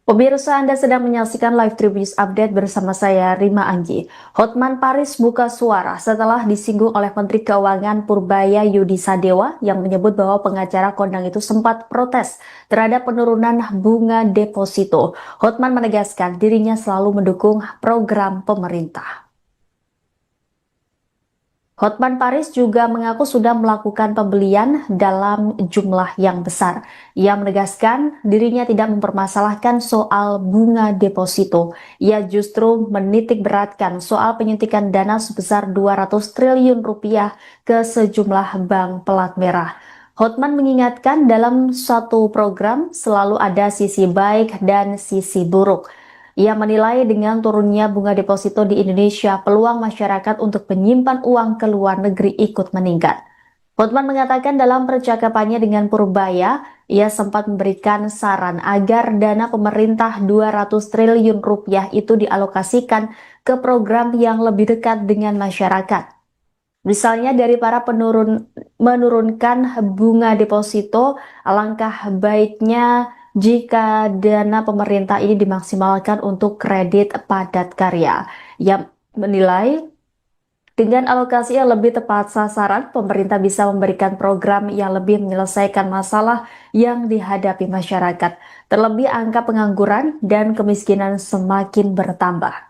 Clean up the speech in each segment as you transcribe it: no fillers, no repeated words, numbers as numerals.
Pemirsa, Anda sedang menyaksikan live Tribun Update bersama saya, Rima Anggi. Hotman Paris buka suara setelah disinggung oleh Menteri Keuangan Purbaya Yudi Sadewa yang menyebut bahwa pengacara kondang itu sempat protes terhadap penurunan bunga deposito. Hotman menegaskan dirinya selalu mendukung program pemerintah. Hotman Paris juga mengaku sudah melakukan pembelian dalam jumlah yang besar. Ia menegaskan dirinya tidak mempermasalahkan soal bunga deposito. Ia justru menitik beratkan soal penyuntikan dana sebesar 200 triliun rupiah ke sejumlah bank pelat merah. Hotman mengingatkan dalam suatu program selalu ada sisi baik dan sisi buruk. Ia menilai dengan turunnya bunga deposito di Indonesia, peluang masyarakat untuk menyimpan uang ke luar negeri ikut meningkat. Hotman mengatakan dalam percakapannya dengan Purbaya, ia sempat memberikan saran agar dana pemerintah 200 triliun rupiah itu dialokasikan ke program yang lebih dekat dengan masyarakat. Misalnya dari para menurunkan bunga deposito, alangkah baiknya jika dana pemerintah ini dimaksimalkan untuk kredit padat karya. Yang menilai dengan alokasi yang lebih tepat sasaran, pemerintah bisa memberikan program yang lebih menyelesaikan masalah yang dihadapi masyarakat. Terlebih angka pengangguran dan kemiskinan semakin bertambah.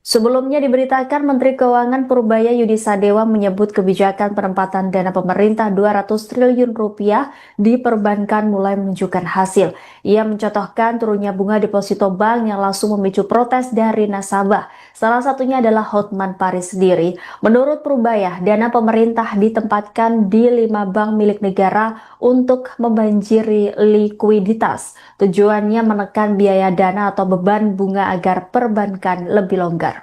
Sebelumnya diberitakan Menteri Keuangan Purbaya Yudi Sadewa menyebut kebijakan penempatan dana pemerintah 200 triliun rupiah di perbankan mulai menunjukkan hasil. Ia mencontohkan turunnya bunga deposito bank yang langsung memicu protes dari nasabah. Salah satunya adalah Hotman Paris sendiri. Menurut Purbaya, dana pemerintah ditempatkan di 5 bank milik negara untuk membanjiri likuiditas. Tujuannya menekan biaya dana atau beban bunga agar perbankan lebih longgar.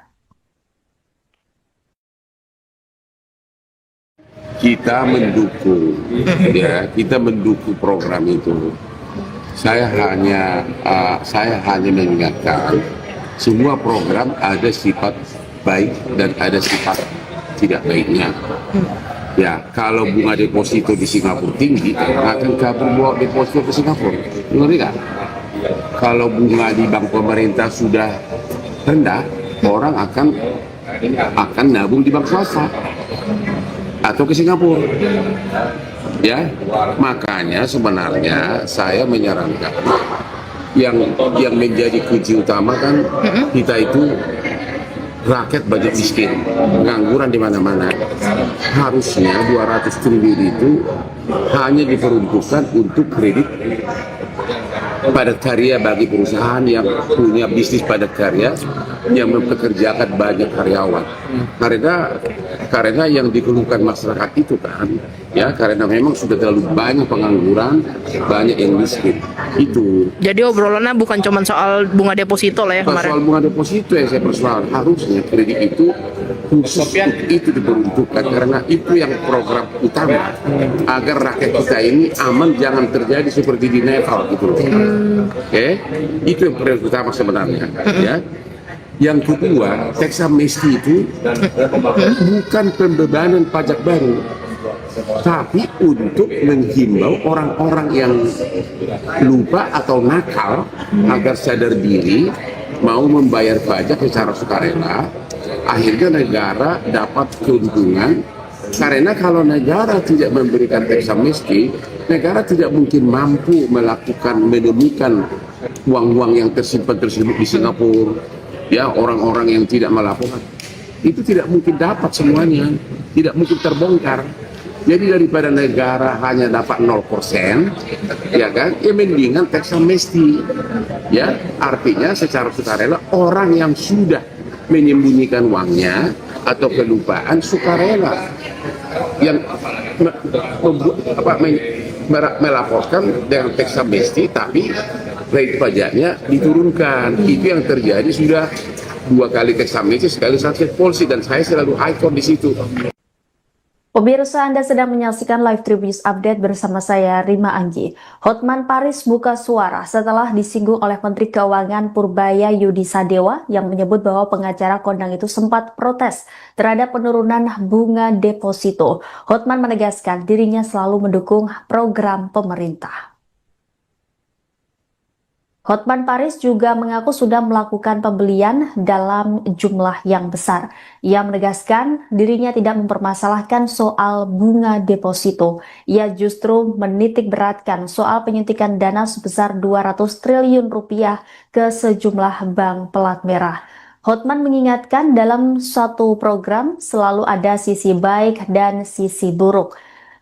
Kita mendukung, kita mendukung program itu. Saya hanya mengingatkan semua program ada sifat baik dan ada sifat tidak baiknya. Ya, kalau bunga deposito di Singapura tinggi, akan kabur bawa deposito ke Singapura. Ngerti nggak? Kalau bunga di bank pemerintah sudah rendah, orang akan nabung di bank swasta atau ke Singapura. Ya, makanya sebenarnya saya menyarankan yang menjadi kunci utama kan kita itu rakyat banyak miskin, pengangguran di mana-mana. Harusnya 200 triliun itu hanya diperuntukkan untuk kredit padat karya bagi perusahaan yang punya bisnis padat karya yang mempekerjakan banyak karyawan. Karena yang dikeluhkan masyarakat itu kan, ya karena memang sudah terlalu banyak pengangguran, banyak yang miskin. Itu. Jadi obrolannya bukan cuma soal bunga deposito lah ya kemarin. Soal bunga deposito yang saya persoalkan, harusnya kredit itu khusus itu diperuntukkan karena itu yang program utama agar rakyat kita ini aman, jangan terjadi seperti di Nepal gitu loh. Oke, itu yang prioritas utama sebenarnya. Ya. Yang kedua, teks amnesti itu bukan pembebanan pajak baru, tapi untuk menghimbau orang-orang yang lupa atau nakal agar sadar diri mau membayar pajak secara sukarela. Akhirnya negara dapat keuntungan, karena kalau negara tidak memberikan teks amnesti, negara tidak mungkin mampu menemukan uang-uang yang tersimpan tersebut di Singapura. Ya, orang-orang yang tidak melaporkan itu tidak mungkin dapat semuanya, tidak mungkin terbongkar. Jadi daripada negara hanya dapat 0%, ya kan, ya mendingan teks amnesti. Ya, artinya secara sukarela orang yang sudah menyembunyikan uangnya atau kelupaan sukarela yang melaporkan dengan teks amnesti, tapi rate pajaknya diturunkan. Itu yang terjadi sudah 2 kali teks amnesti, sekali sanksi polisi, dan saya selalu ikon di situ. Pemirsa, Anda sedang menyaksikan live Tribun Update bersama saya, Rima Anggi. Hotman Paris buka suara setelah disinggung oleh Menteri Keuangan Purbaya Yudi Sadewa yang menyebut bahwa pengacara kondang itu sempat protes terhadap penurunan bunga deposito. Hotman menegaskan dirinya selalu mendukung program pemerintah. Hotman Paris juga mengaku sudah melakukan pembelian dalam jumlah yang besar. Ia menegaskan dirinya tidak mempermasalahkan soal bunga deposito. Ia justru menitik beratkan soal penyuntikan dana sebesar 200 triliun rupiah ke sejumlah bank pelat merah. Hotman mengingatkan dalam suatu program selalu ada sisi baik dan sisi buruk.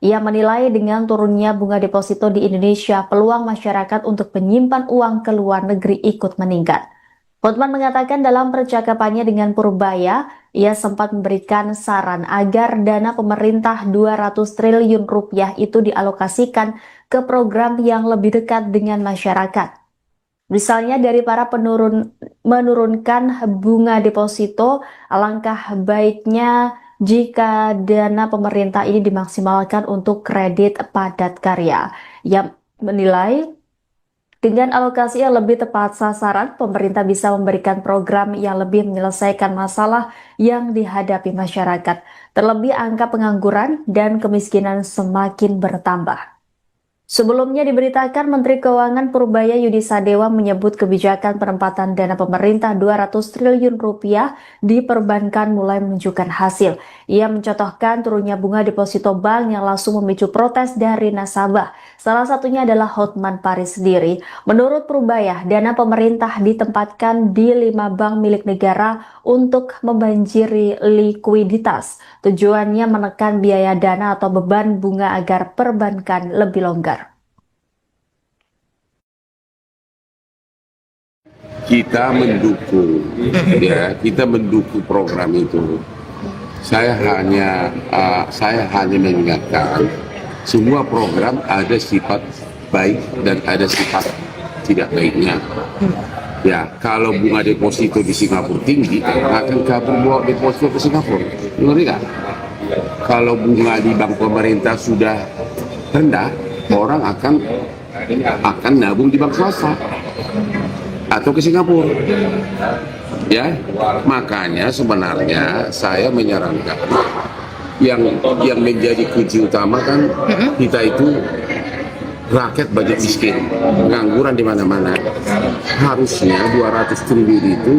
Ia menilai dengan turunnya bunga deposito di Indonesia, peluang masyarakat untuk menyimpan uang ke luar negeri ikut meningkat. Hotman mengatakan dalam percakapannya dengan Purbaya, ia sempat memberikan saran agar dana pemerintah 200 triliun rupiah itu dialokasikan ke program yang lebih dekat dengan masyarakat. Misalnya dari para menurunkan bunga deposito, alangkah baiknya jika dana pemerintah ini dimaksimalkan untuk kredit padat karya. Yang menilai dengan alokasi yang lebih tepat sasaran, pemerintah bisa memberikan program yang lebih menyelesaikan masalah yang dihadapi masyarakat. Terlebih angka pengangguran dan kemiskinan semakin bertambah. Sebelumnya diberitakan Menteri Keuangan Purbaya Yudi Sadewa menyebut kebijakan penempatan dana pemerintah 200 triliun rupiah di perbankan mulai menunjukkan hasil. Ia mencontohkan turunnya bunga deposito bank yang langsung memicu protes dari nasabah. Salah satunya adalah Hotman Paris sendiri. Menurut Purbaya, dana pemerintah ditempatkan di 5 bank milik negara untuk membanjiri likuiditas. Tujuannya menekan biaya dana atau beban bunga agar perbankan lebih longgar. Kita mendukung, kita mendukung program itu. Saya hanya mengingatkan semua program ada sifat baik dan ada sifat tidak baiknya. Ya, kalau bunga deposito di Singapura tinggi, akan kabur bawa deposito ke Singapura. Ngerti nggak? Kalau bunga di bank pemerintah sudah rendah, orang akan nabung di bank swasta atau ke Singapura. Ya, makanya sebenarnya saya menyarankan yang menjadi kunci utama kan kita itu rakyat banyak miskin, pengangguran di mana-mana. Harusnya 200 triliun itu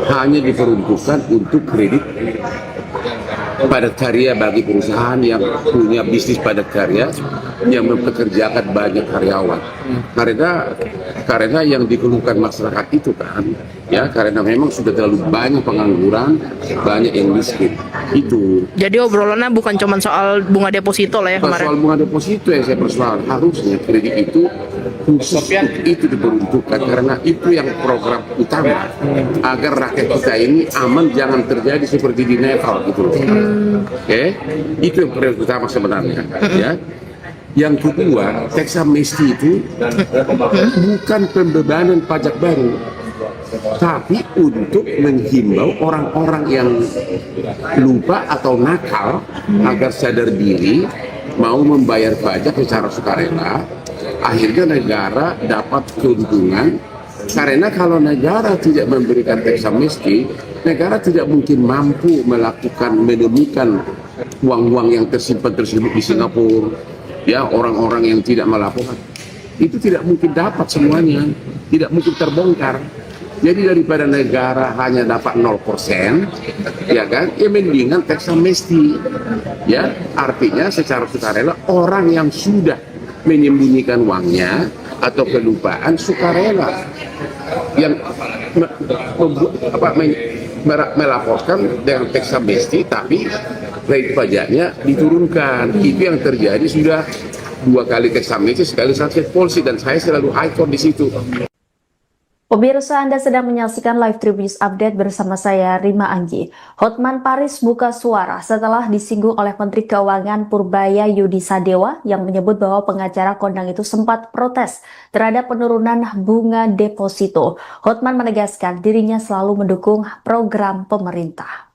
hanya diperuntukkan untuk kredit padat karya bagi perusahaan yang punya bisnis padat karya yang mempekerjakan banyak karyawan. Karena yang dikeluhkan masyarakat itu kan, ya karena memang sudah terlalu banyak pengangguran, banyak yang miskin. Itu. Jadi obrolannya bukan cuma soal bunga deposito lah ya kemarin. Soal bunga deposito yang saya persoalkan, harusnya kredit itu khusus itu diperuntukkan karena itu yang program utama agar rakyat kita ini aman, jangan terjadi seperti di Nepal gitu loh. Oke, itu yang prioritas utama sebenarnya. Ya. Yang kedua, teks amnesti itu bukan pembebanan pajak baru, tapi untuk menghimbau orang-orang yang lupa atau nakal agar sadar diri mau membayar pajak secara sukarela. Akhirnya negara dapat keuntungan, karena kalau negara tidak memberikan teks amnesti, negara tidak mungkin mampu menemukan uang-uang yang tersimpan tersebut di Singapura. Ya, orang-orang yang tidak melaporkan itu tidak mungkin dapat semuanya, tidak mungkin terbongkar. Jadi daripada negara hanya dapat 0%, ya kan, ya mendingan teks amnesti. Ya, artinya secara sukarela orang yang sudah menyembunyikan uangnya atau kelupaan sukarela yang melaporkan dengan teks amnesti, tapi rate pajaknya diturunkan. Itu yang terjadi sudah 2 kali teks amnesti, sekali sanksi polisi, dan saya selalu ikon di situ. Pemirsa, Anda sedang menyaksikan Live Tribun News Update bersama saya, Rima Anggi. Hotman Paris buka suara setelah disinggung oleh Menteri Keuangan Purbaya Yudi Sadewa yang menyebut bahwa pengacara kondang itu sempat protes terhadap penurunan bunga deposito. Hotman menegaskan dirinya selalu mendukung program pemerintah.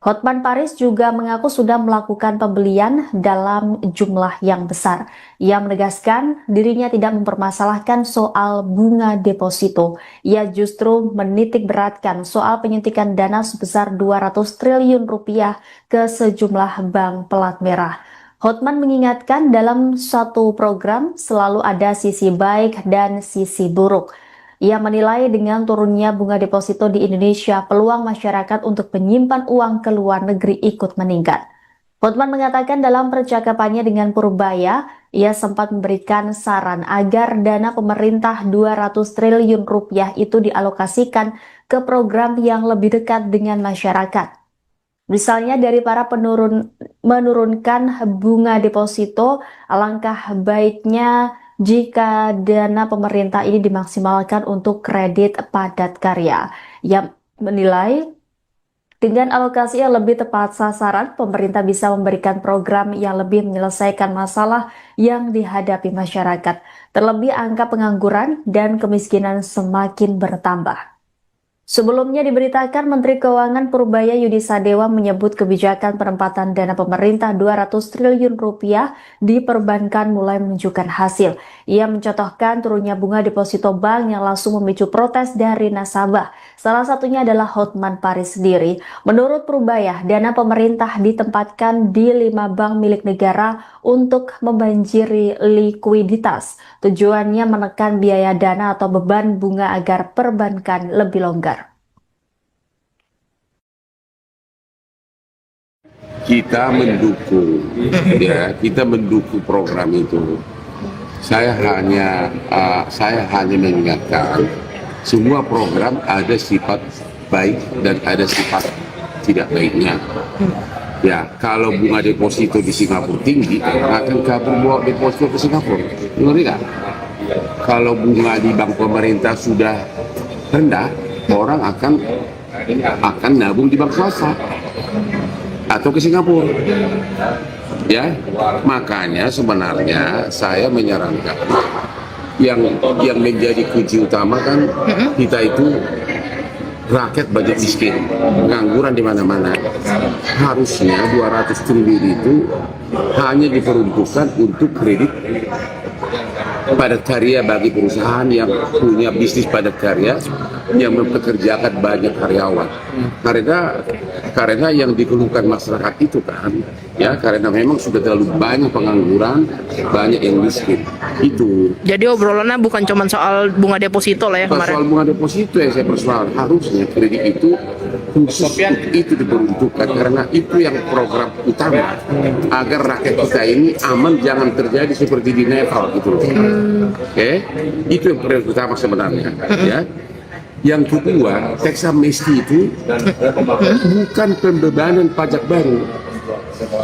Hotman Paris juga mengaku sudah melakukan pembelian dalam jumlah yang besar. Ia menegaskan dirinya tidak mempermasalahkan soal bunga deposito. Ia justru menitik beratkan soal penyuntikan dana sebesar 200 triliun rupiah ke sejumlah bank pelat merah. Hotman mengingatkan dalam suatu program selalu ada sisi baik dan sisi buruk. Ia menilai dengan turunnya bunga deposito di Indonesia, peluang masyarakat untuk menyimpan uang ke luar negeri ikut meningkat. Hotman mengatakan dalam percakapannya dengan Purbaya, ia sempat memberikan saran agar dana pemerintah 200 triliun rupiah itu dialokasikan ke program yang lebih dekat dengan masyarakat. Misalnya dari para menurunkan bunga deposito, alangkah baiknya jika dana pemerintah ini dimaksimalkan untuk kredit padat karya. Ia menilai dengan alokasi yang lebih tepat sasaran, pemerintah bisa memberikan program yang lebih menyelesaikan masalah yang dihadapi masyarakat. Terlebih angka pengangguran dan kemiskinan semakin bertambah. Sebelumnya diberitakan Menteri Keuangan Purbaya Yudi Sadewa menyebut kebijakan penempatan dana pemerintah 200 triliun rupiah di perbankan mulai menunjukkan hasil. Ia mencontohkan turunnya bunga deposito bank yang langsung memicu protes dari nasabah. Salah satunya adalah Hotman Paris sendiri. Menurut Purbaya, dana pemerintah ditempatkan di 5 bank milik negara untuk membanjiri likuiditas. Tujuannya menekan biaya dana atau beban bunga agar perbankan lebih longgar. Kita mendukung, kita mendukung program itu. Saya hanya mengingatkan semua program ada sifat baik dan ada sifat tidak baiknya. Ya, kalau bunga deposito di Singapura tinggi, akan kabur bawa deposito ke Singapura. Ngerti nggak? Kalau bunga di bank pemerintah sudah rendah, orang akan nabung di bank swasta atau ke Singapura. Ya, makanya sebenarnya saya menyarankan yang menjadi kunci utama kan kita itu rakyat banyak miskin, pengangguran di mana-mana. Harusnya 200 triliun itu hanya diperuntukkan untuk kredit padat karya bagi perusahaan yang punya bisnis padat karya yang mempekerjakan banyak karyawan. Karena yang dikeluhkan masyarakat itu kan, ya karena memang sudah terlalu banyak pengangguran, banyak yang miskin. Itu. Jadi obrolannya bukan cuma soal bunga deposito lah ya kemarin. Soal bunga deposito yang saya persoalkan, harusnya kredit itu khusus itu diperuntukkan karena itu yang program utama agar rakyat kita ini aman, jangan terjadi seperti di Nepal gitu loh. Oke, itu yang prioritas utama sebenarnya. Ya. Yang kedua, teks amnesti itu bukan pembebanan pajak baru,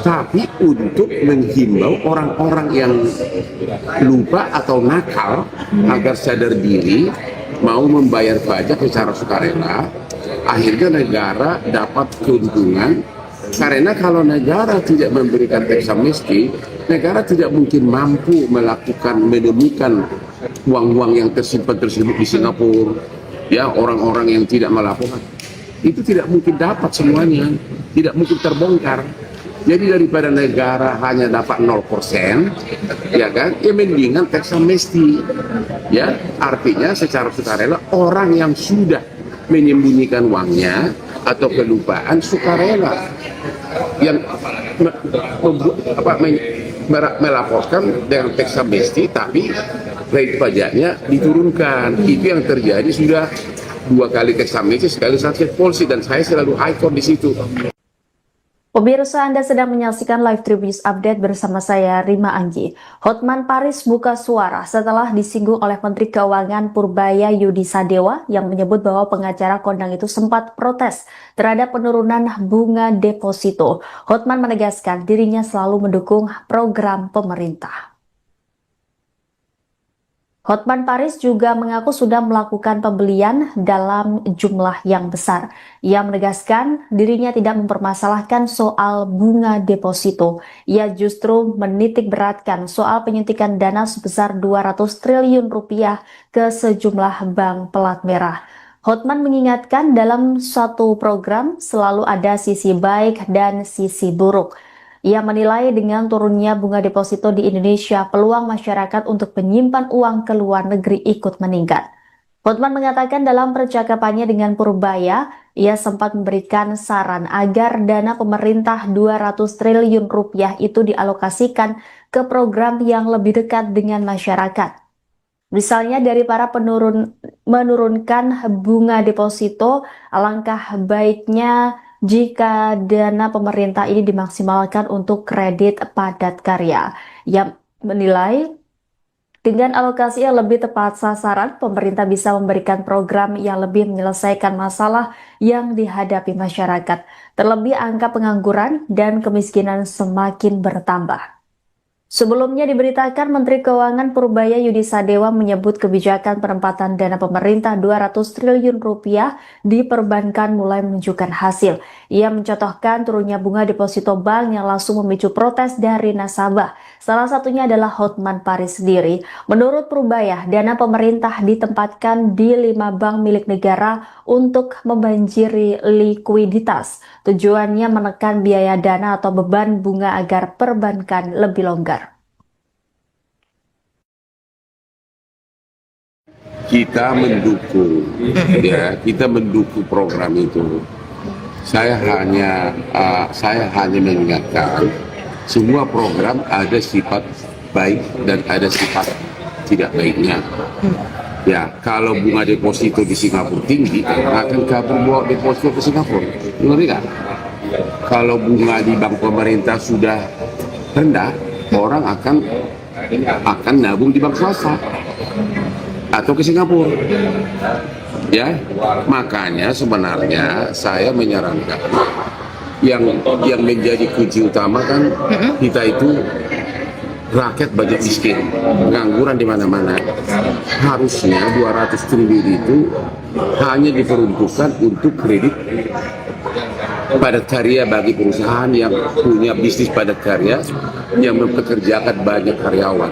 tapi untuk menghimbau orang-orang yang lupa atau nakal agar sadar diri mau membayar pajak secara sukarela. Akhirnya negara dapat keuntungan, karena kalau negara tidak memberikan teks amnesti, negara tidak mungkin mampu menemukan uang-uang yang tersimpan tersebut di Singapura. Ya, orang-orang yang tidak melaporkan itu tidak mungkin dapat semuanya, tidak mungkin terbongkar. Jadi daripada negara hanya dapat 0%, ya kan, ya mendingan teks amnesti. Ya, artinya secara sukarela orang yang sudah menyembunyikan uangnya atau kelupaan sukarela yang melaporkan dengan teks amnesti, tapi rate pajaknya diturunkan. Itu yang terjadi sudah 2 kali teks amnesti, sekali sakit polisi, dan saya selalu high court di situ. Pemirsa, Anda sedang menyaksikan Live Tribun News Update bersama saya, Rima Anggi. Hotman Paris buka suara setelah disinggung oleh Menteri Keuangan Purbaya Yudi Sadewa yang menyebut bahwa pengacara kondang itu sempat protes terhadap penurunan bunga deposito. Hotman menegaskan dirinya selalu mendukung program pemerintah. Hotman Paris juga mengaku sudah melakukan pembelian dalam jumlah yang besar. Ia menegaskan dirinya tidak mempermasalahkan soal bunga deposito. Ia justru menitik beratkan soal penyuntikan dana sebesar 200 triliun rupiah ke sejumlah bank pelat merah. Hotman mengingatkan dalam suatu program selalu ada sisi baik dan sisi buruk. Ia menilai dengan turunnya bunga deposito di Indonesia, peluang masyarakat untuk menyimpan uang ke luar negeri ikut meningkat. Hotman mengatakan dalam percakapannya dengan Purbaya, ia sempat memberikan saran agar dana pemerintah 200 triliun rupiah itu dialokasikan ke program yang lebih dekat dengan masyarakat. Misalnya dari para menurunkan bunga deposito, alangkah baiknya jika dana pemerintah ini dimaksimalkan untuk kredit padat karya. Yang menilai dengan alokasi yang lebih tepat sasaran, pemerintah bisa memberikan program yang lebih menyelesaikan masalah yang dihadapi masyarakat. Terlebih angka pengangguran dan kemiskinan semakin bertambah. Sebelumnya diberitakan Menteri Keuangan Purbaya Yudi Sadewa menyebut kebijakan penempatan dana pemerintah 200 triliun rupiah di perbankan mulai menunjukkan hasil. Ia mencontohkan turunnya bunga deposito bank yang langsung memicu protes dari nasabah. Salah satunya adalah Hotman Paris sendiri. Menurut Purbaya, dana pemerintah ditempatkan di 5 bank milik negara untuk membanjiri likuiditas. Tujuannya menekan biaya dana atau beban bunga agar perbankan lebih longgar. Kita mendukung, ya, kita mendukung program itu. Saya hanya mengingatkan semua program ada sifat baik dan ada sifat tidak baiknya. Ya, kalau bunga deposito di Singapura tinggi, akan kabur bawa deposito ke Singapura. Ngerti nggak? Kalau bunga di bank pemerintah sudah rendah, orang akan nabung di bank swasta atau ke Singapura. Ya, makanya sebenarnya saya menyarankan yang menjadi kunci utama kan kita itu rakyat banyak miskin, pengangguran di mana-mana. Harusnya 200 triliun itu hanya diperuntukkan untuk kredit padat karya bagi perusahaan yang punya bisnis padat karya yang mempekerjakan banyak karyawan.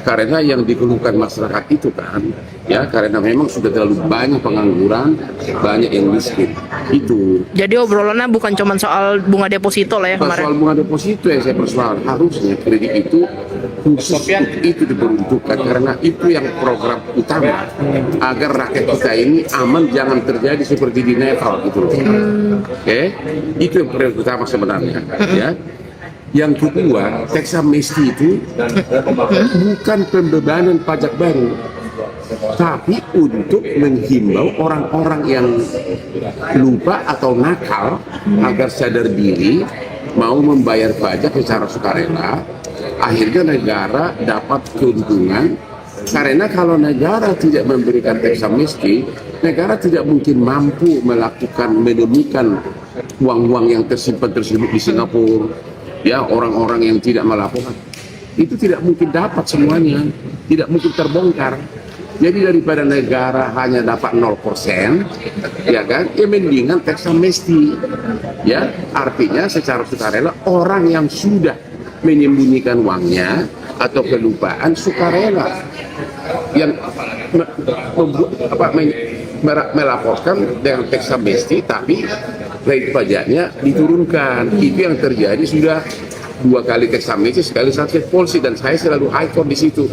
Karena yang dikeluhkan masyarakat itu kan, ya, karena memang sudah terlalu banyak pengangguran, banyak yang miskin. Itu. Jadi obrolannya bukan cuma soal bunga deposito lah ya kemarin. Soal bunga deposito yang saya persoalkan, harusnya kredit itu khusus itu diperuntukkan karena itu yang program utama agar rakyat kita ini aman, jangan terjadi seperti di Nepal gitu loh. Oke, itu yang prioritas utama sebenarnya. Ya. Yang kedua, teks amnesti itu bukan pembebanan pajak baru, tapi untuk menghimbau orang-orang yang lupa atau nakal agar sadar diri mau membayar pajak secara sukarela. Akhirnya negara dapat keuntungan, karena kalau negara tidak memberikan teks amnesti, negara tidak mungkin mampu menemukan uang-uang yang tersimpan tersebut di Singapura. Ya, orang-orang yang tidak melaporkan itu tidak mungkin dapat semuanya, tidak mungkin terbongkar. Jadi daripada negara hanya dapat 0%, ya kan, ya mendingan teks amnesti. Ya, artinya secara sukarela orang yang sudah menyembunyikan uangnya atau kelupaan sukarela yang melaporkan dengan teks amnesti, tapi rate pajaknya diturunkan. Itu yang terjadi sudah 2 kali teks amnesti, sekali sanksi polisi, dan saya selalu ikon di situ.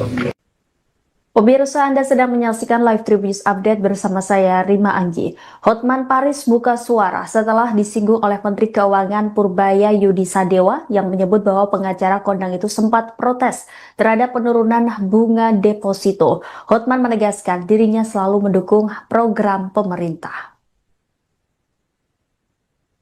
Pemirsa, Anda sedang menyaksikan Live Tribun Update bersama saya, Rima Anggi. Hotman Paris buka suara setelah disinggung oleh Menteri Keuangan Purbaya Yudi Sadewa yang menyebut bahwa pengacara kondang itu sempat protes terhadap penurunan bunga deposito. Hotman menegaskan dirinya selalu mendukung program pemerintah.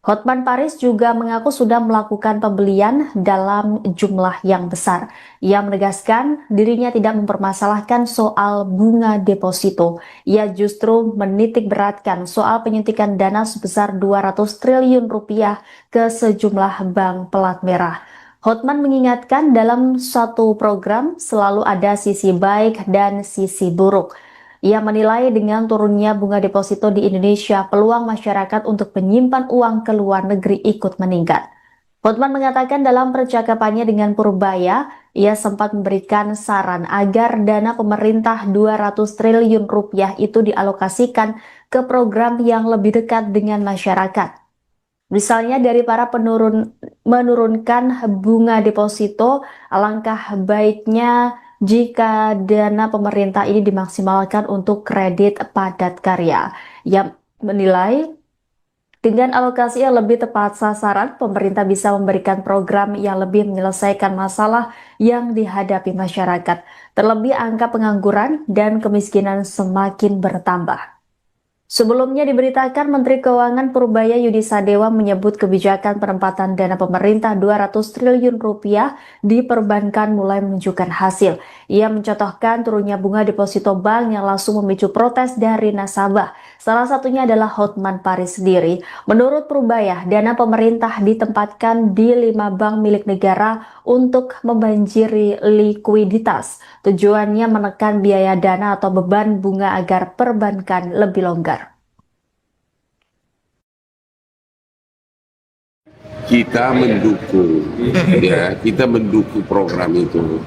Hotman Paris juga mengaku sudah melakukan pembelian dalam jumlah yang besar. Ia menegaskan dirinya tidak mempermasalahkan soal bunga deposito. Ia justru menitik beratkan soal penyuntikan dana sebesar 200 triliun rupiah ke sejumlah bank pelat merah. Hotman mengingatkan dalam suatu program selalu ada sisi baik dan sisi buruk. Ia menilai dengan turunnya bunga deposito di Indonesia, peluang masyarakat untuk menyimpan uang ke luar negeri ikut meningkat. Hotman mengatakan dalam percakapannya dengan Purbaya, ia sempat memberikan saran agar dana pemerintah 200 triliun rupiah itu dialokasikan ke program yang lebih dekat dengan masyarakat. Misalnya dari para menurunkan bunga deposito, alangkah baiknya jika dana pemerintah ini dimaksimalkan untuk kredit padat karya. Ia menilai dengan alokasi yang lebih tepat sasaran, pemerintah bisa memberikan program yang lebih menyelesaikan masalah yang dihadapi masyarakat. Terlebih angka pengangguran dan kemiskinan semakin bertambah. Sebelumnya diberitakan Menteri Keuangan Purbaya Yudi Sadewa menyebut kebijakan penempatan dana pemerintah 200 triliun rupiah di perbankan mulai menunjukkan hasil. Ia mencontohkan turunnya bunga deposito bank yang langsung memicu protes dari nasabah. Salah satunya adalah Hotman Paris sendiri. Menurut Purbaya, dana pemerintah ditempatkan di 5 bank milik negara untuk membanjiri likuiditas. Tujuannya menekan biaya dana atau beban bunga agar perbankan lebih longgar. Kita mendukung, ya, kita mendukung program itu.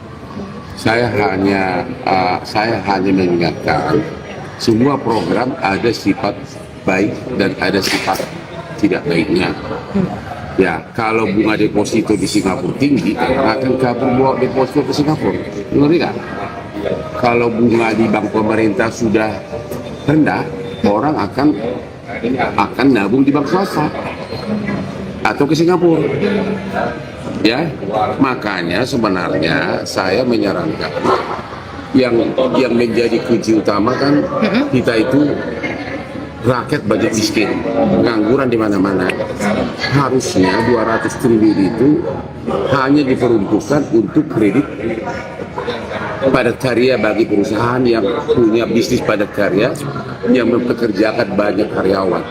Saya hanya mengingatkan semua program ada sifat baik dan ada sifat tidak baiknya. Ya, kalau bunga deposito di Singapura tinggi, akan kabur bawa deposito ke Singapura. Ngerti nggak? Kalau bunga di bank pemerintah sudah rendah, orang akan nabung di bank swasta atau ke Singapura. Ya, makanya sebenarnya saya menyarankan yang menjadi kunci utama kan kita itu rakyat budget miskin, pengangguran di mana-mana. Harusnya 200 triliun itu hanya diperuntukkan untuk kredit padat karya bagi perusahaan yang punya bisnis padat karya yang mempekerjakan banyak karyawan.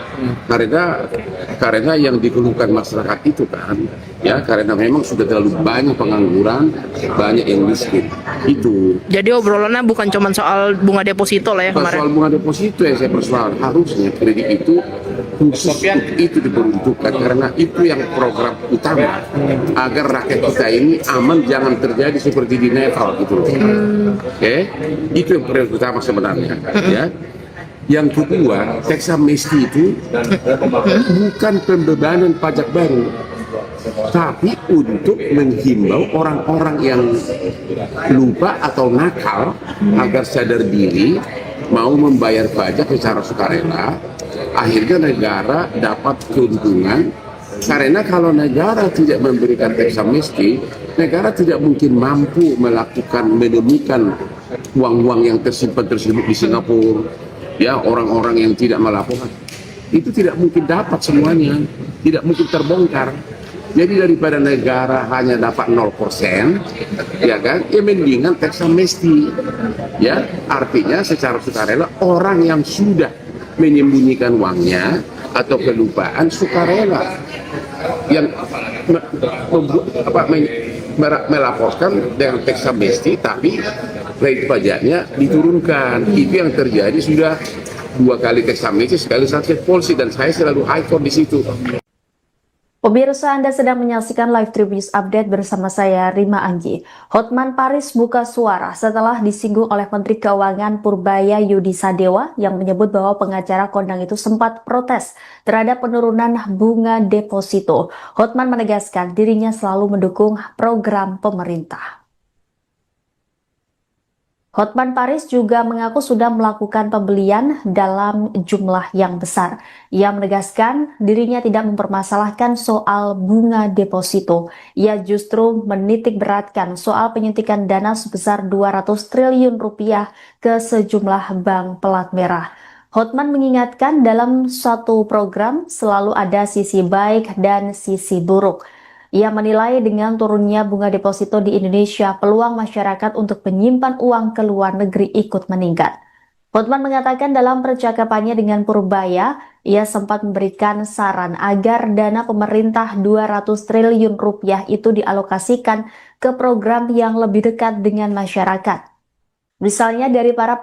Karena yang dikeluhkan masyarakat itu kan, ya, karena memang sudah terlalu banyak pengangguran, banyak yang miskin. Itu. Jadi obrolannya bukan cuma soal bunga deposito lah ya kemarin. Soal bunga deposito yang saya persoalkan, harusnya kredit itu khusus itu diperuntukkan karena itu yang program utama agar rakyat kita ini aman, jangan terjadi seperti di Nepal gitu loh. Oke, itu yang prioritas utama sebenarnya. Ya. Yang kedua, teks amnesti itu bukan pembebanan pajak baru, tapi untuk menghimbau orang-orang yang lupa atau nakal agar sadar diri mau membayar pajak secara sukarela. Akhirnya negara dapat keuntungan, karena kalau negara tidak memberikan teks amnesti, negara tidak mungkin mampu menemukan uang-uang yang tersimpan tersebut di Singapura. Ya, orang-orang yang tidak melaporkan itu tidak mungkin dapat semuanya, tidak mungkin terbongkar. Jadi daripada negara hanya dapat 0%, ya kan, ya mendingan teks amnesti. Ya, artinya secara sukarela orang yang sudah menyembunyikan uangnya atau kelupaan sukarela yang melaporkan dengan teks amnesti, tapi rate pajaknya diturunkan. Itu yang terjadi sudah 2 kali teks amnesti, sekali sanksi polisi, dan saya selalu high court di situ. Pemirsa, Anda sedang menyaksikan live Tribun News Update bersama saya, Rima Anggi. Hotman Paris buka suara setelah disinggung oleh Menteri Keuangan Purbaya Yudi Sadewa yang menyebut bahwa pengacara kondang itu sempat protes terhadap penurunan bunga deposito. Hotman menegaskan dirinya selalu mendukung program pemerintah. Hotman Paris juga mengaku sudah melakukan pembelian dalam jumlah yang besar. Ia menegaskan dirinya tidak mempermasalahkan soal bunga deposito. Ia justru menitik beratkan soal penyuntikan dana sebesar 200 triliun rupiah ke sejumlah bank pelat merah. Hotman mengingatkan dalam suatu program selalu ada sisi baik dan sisi buruk. Ia menilai dengan turunnya bunga deposito di Indonesia, peluang masyarakat untuk menyimpan uang ke luar negeri ikut meningkat. Hotman mengatakan dalam percakapannya dengan Purbaya, ia sempat memberikan saran agar dana pemerintah 200 triliun rupiah itu dialokasikan ke program yang lebih dekat dengan masyarakat. Misalnya dari para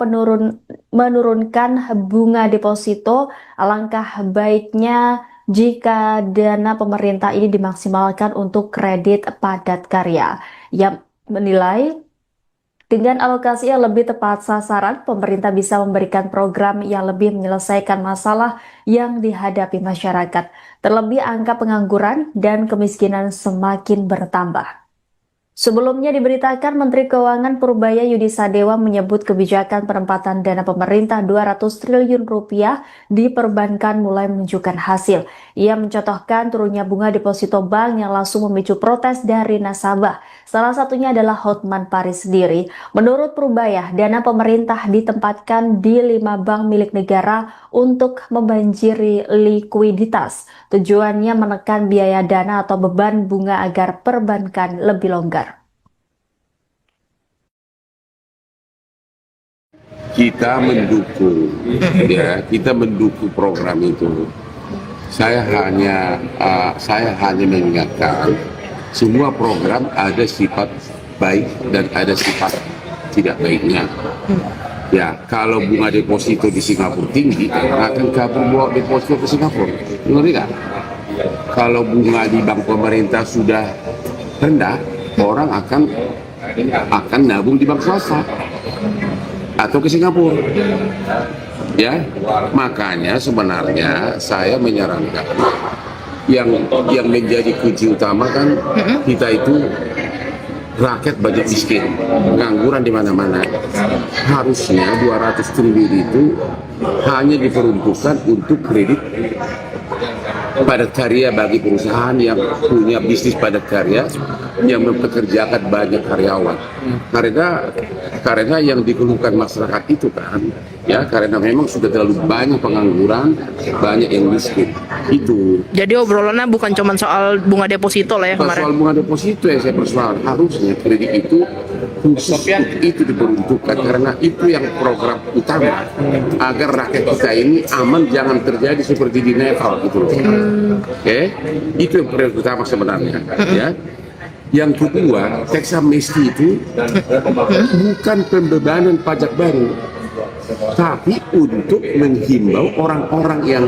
menurunkan bunga deposito, alangkah baiknya jika dana pemerintah ini dimaksimalkan untuk kredit padat karya. Ia menilai dengan alokasi yang lebih tepat sasaran, pemerintah bisa memberikan program yang lebih menyelesaikan masalah yang dihadapi masyarakat. Terlebih angka pengangguran dan kemiskinan semakin bertambah. Sebelumnya diberitakan Menteri Keuangan Purbaya Yudi Sadewa menyebut kebijakan penempatan dana pemerintah 200 triliun rupiah di perbankan mulai menunjukkan hasil. Ia mencontohkan turunnya bunga deposito bank yang langsung memicu protes dari nasabah. Salah satunya adalah Hotman Paris sendiri. Menurut Purbaya, dana pemerintah ditempatkan di 5 bank milik negara untuk membanjiri likuiditas. Tujuannya menekan biaya dana atau beban bunga agar perbankan lebih longgar. Kita mendukung, ya, kita mendukung program itu. Saya hanya mengingatkan semua program ada sifat baik dan ada sifat tidak baiknya. Ya, kalau bunga deposito di Singapura tinggi, akan kabur bawa deposito ke Singapura. Ngerti nggak? Kalau bunga di bank pemerintah sudah rendah, orang akan nabung di bank swasta atau ke Singapura. Ya, makanya sebenarnya saya menyarankan yang menjadi kunci utama kan kita itu rakyat banyak miskin, pengangguran di mana-mana. Harusnya 200 triliun itu hanya diperuntukkan untuk kredit padat karya bagi perusahaan yang punya bisnis padat karya yang mempekerjakan banyak karyawan. Karena yang dikeluhkan masyarakat itu kan, ya, karena memang sudah terlalu banyak pengangguran, banyak yang miskin. Itu. Jadi obrolannya bukan cuma soal bunga deposito lah ya kemarin. Soal bunga deposito yang saya persoalkan, harusnya kredit itu khusus itu diperuntukkan karena itu yang program utama agar rakyat kita ini aman, jangan terjadi seperti di Nepal gitu loh. Oke, itu yang prioritas utama sebenarnya. Ya. Yang kedua, teks amnesti itu bukan pembebanan pajak baru, tapi untuk menghimbau orang-orang yang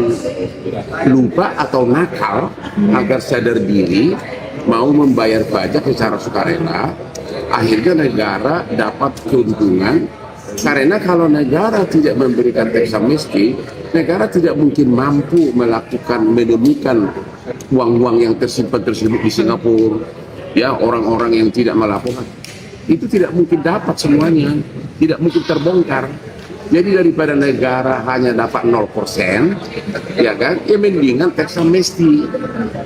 lupa atau nakal agar sadar diri mau membayar pajak secara sukarela. Akhirnya negara dapat keuntungan, karena kalau negara tidak memberikan teks amnesti, negara tidak mungkin mampu menemukan uang-uang yang tersimpan tersebut di Singapura. Ya, orang-orang yang tidak melaporkan itu tidak mungkin dapat semuanya, tidak mungkin terbongkar. Jadi daripada negara hanya dapat 0%, ya kan, ya mendingan teks amnesti.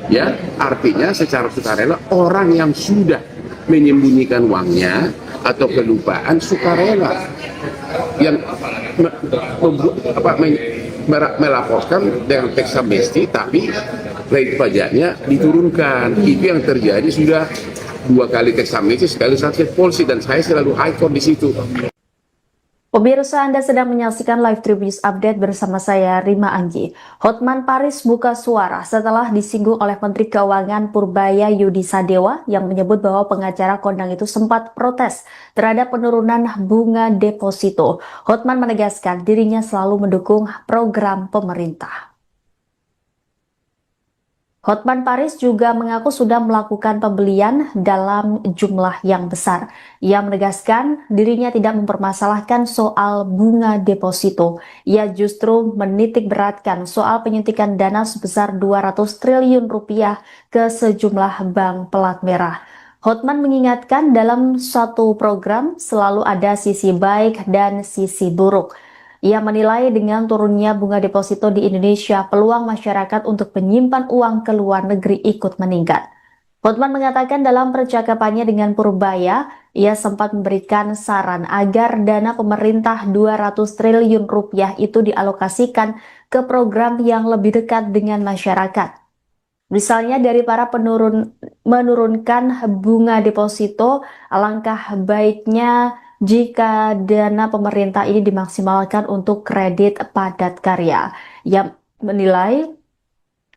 Ya, artinya secara sukarela orang yang sudah menyembunyikan uangnya atau kelupaan sukarela yang melaporkan dengan teks amnesti, tapi rate pajaknya diturunkan. Itu yang terjadi sudah 2 kali teks amnesti, sekali sunset policy, dan saya selalu high court di situ. Pemirsa, Anda sedang menyaksikan Live Tribun News Update bersama saya, Rima Anggi. Hotman Paris buka suara setelah disinggung oleh Menteri Keuangan Purbaya Yudi Sadewa yang menyebut bahwa pengacara kondang itu sempat protes terhadap penurunan bunga deposito. Hotman menegaskan dirinya selalu mendukung program pemerintah. Hotman Paris juga mengaku sudah melakukan pembelian dalam jumlah yang besar. Ia menegaskan dirinya tidak mempermasalahkan soal bunga deposito. Ia justru menitik beratkan soal penyuntikan dana sebesar 200 triliun rupiah ke sejumlah bank pelat merah. Hotman mengingatkan dalam suatu program selalu ada sisi baik dan sisi buruk. Ia menilai dengan turunnya bunga deposito di Indonesia, peluang masyarakat untuk menyimpan uang ke luar negeri ikut meningkat. Hotman mengatakan dalam percakapannya dengan Purbaya, ia sempat memberikan saran agar dana pemerintah 200 triliun rupiah itu dialokasikan ke program yang lebih dekat dengan masyarakat. Misalnya dari para menurunkan bunga deposito, alangkah baiknya jika dana pemerintah ini dimaksimalkan untuk kredit padat karya. Yang menilai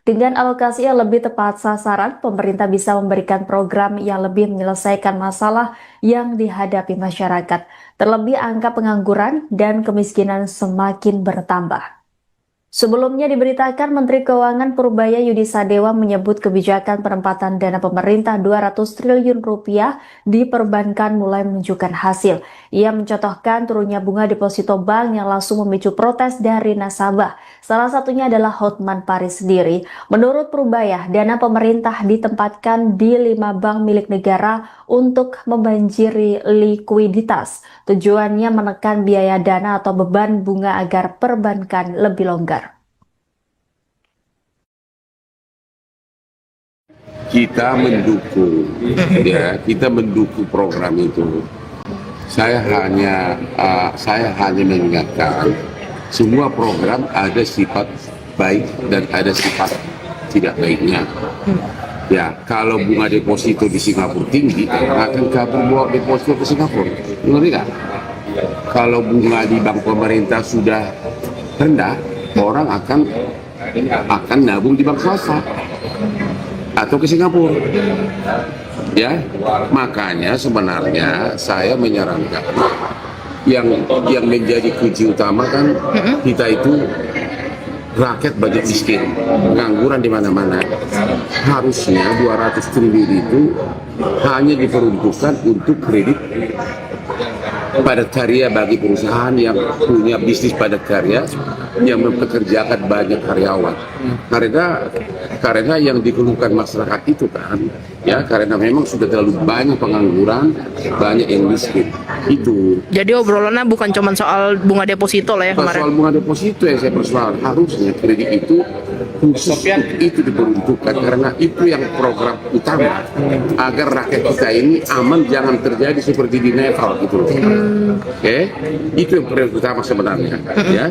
dengan alokasi yang lebih tepat sasaran, pemerintah bisa memberikan program yang lebih menyelesaikan masalah yang dihadapi masyarakat. Terlebih angka pengangguran dan kemiskinan semakin bertambah. Sebelumnya diberitakan Menteri Keuangan Purbaya Yudi Sadewa menyebut kebijakan penempatan dana pemerintah 200 triliun rupiah di perbankan mulai menunjukkan hasil. Ia mencontohkan turunnya bunga deposito bank yang langsung memicu protes dari nasabah. Salah satunya adalah Hotman Paris sendiri. Menurut Purbaya, dana pemerintah ditempatkan di 5 bank milik negara untuk membanjiri likuiditas. Tujuannya menekan biaya dana atau beban bunga agar perbankan lebih longgar. Kita mendukung, ya, kita mendukung program itu. Saya hanya mengingatkan semua program ada sifat baik dan ada sifat tidak baiknya. Ya, kalau bunga deposito di Singapura tinggi, akan kabur bawa deposito ke Singapura. Ngerti nggak? Kalau bunga di bank pemerintah sudah rendah, orang akan nabung di bank swasta atau ke Singapura. Ya, makanya sebenarnya saya menyarankan yang menjadi kunci utama kan kita itu rakyat banyak miskin, pengangguran di mana-mana. Harusnya 200 triliun itu hanya diperuntukkan untuk kredit padat karya bagi perusahaan yang punya bisnis padat karya yang mempekerjakan banyak karyawan. Karena yang dikeluhkan masyarakat itu kan, ya, karena memang sudah terlalu banyak pengangguran, banyak yang miskin. Itu. Jadi obrolannya bukan cuma soal bunga deposito lah ya kemarin. Soal bunga deposito yang saya persoalkan, harusnya kredit itu khusus itu diperuntukkan karena itu yang program utama agar rakyat kita ini aman, jangan terjadi seperti di Nepal gitu loh. Oke, itu yang prioritas utama sebenarnya. Ya.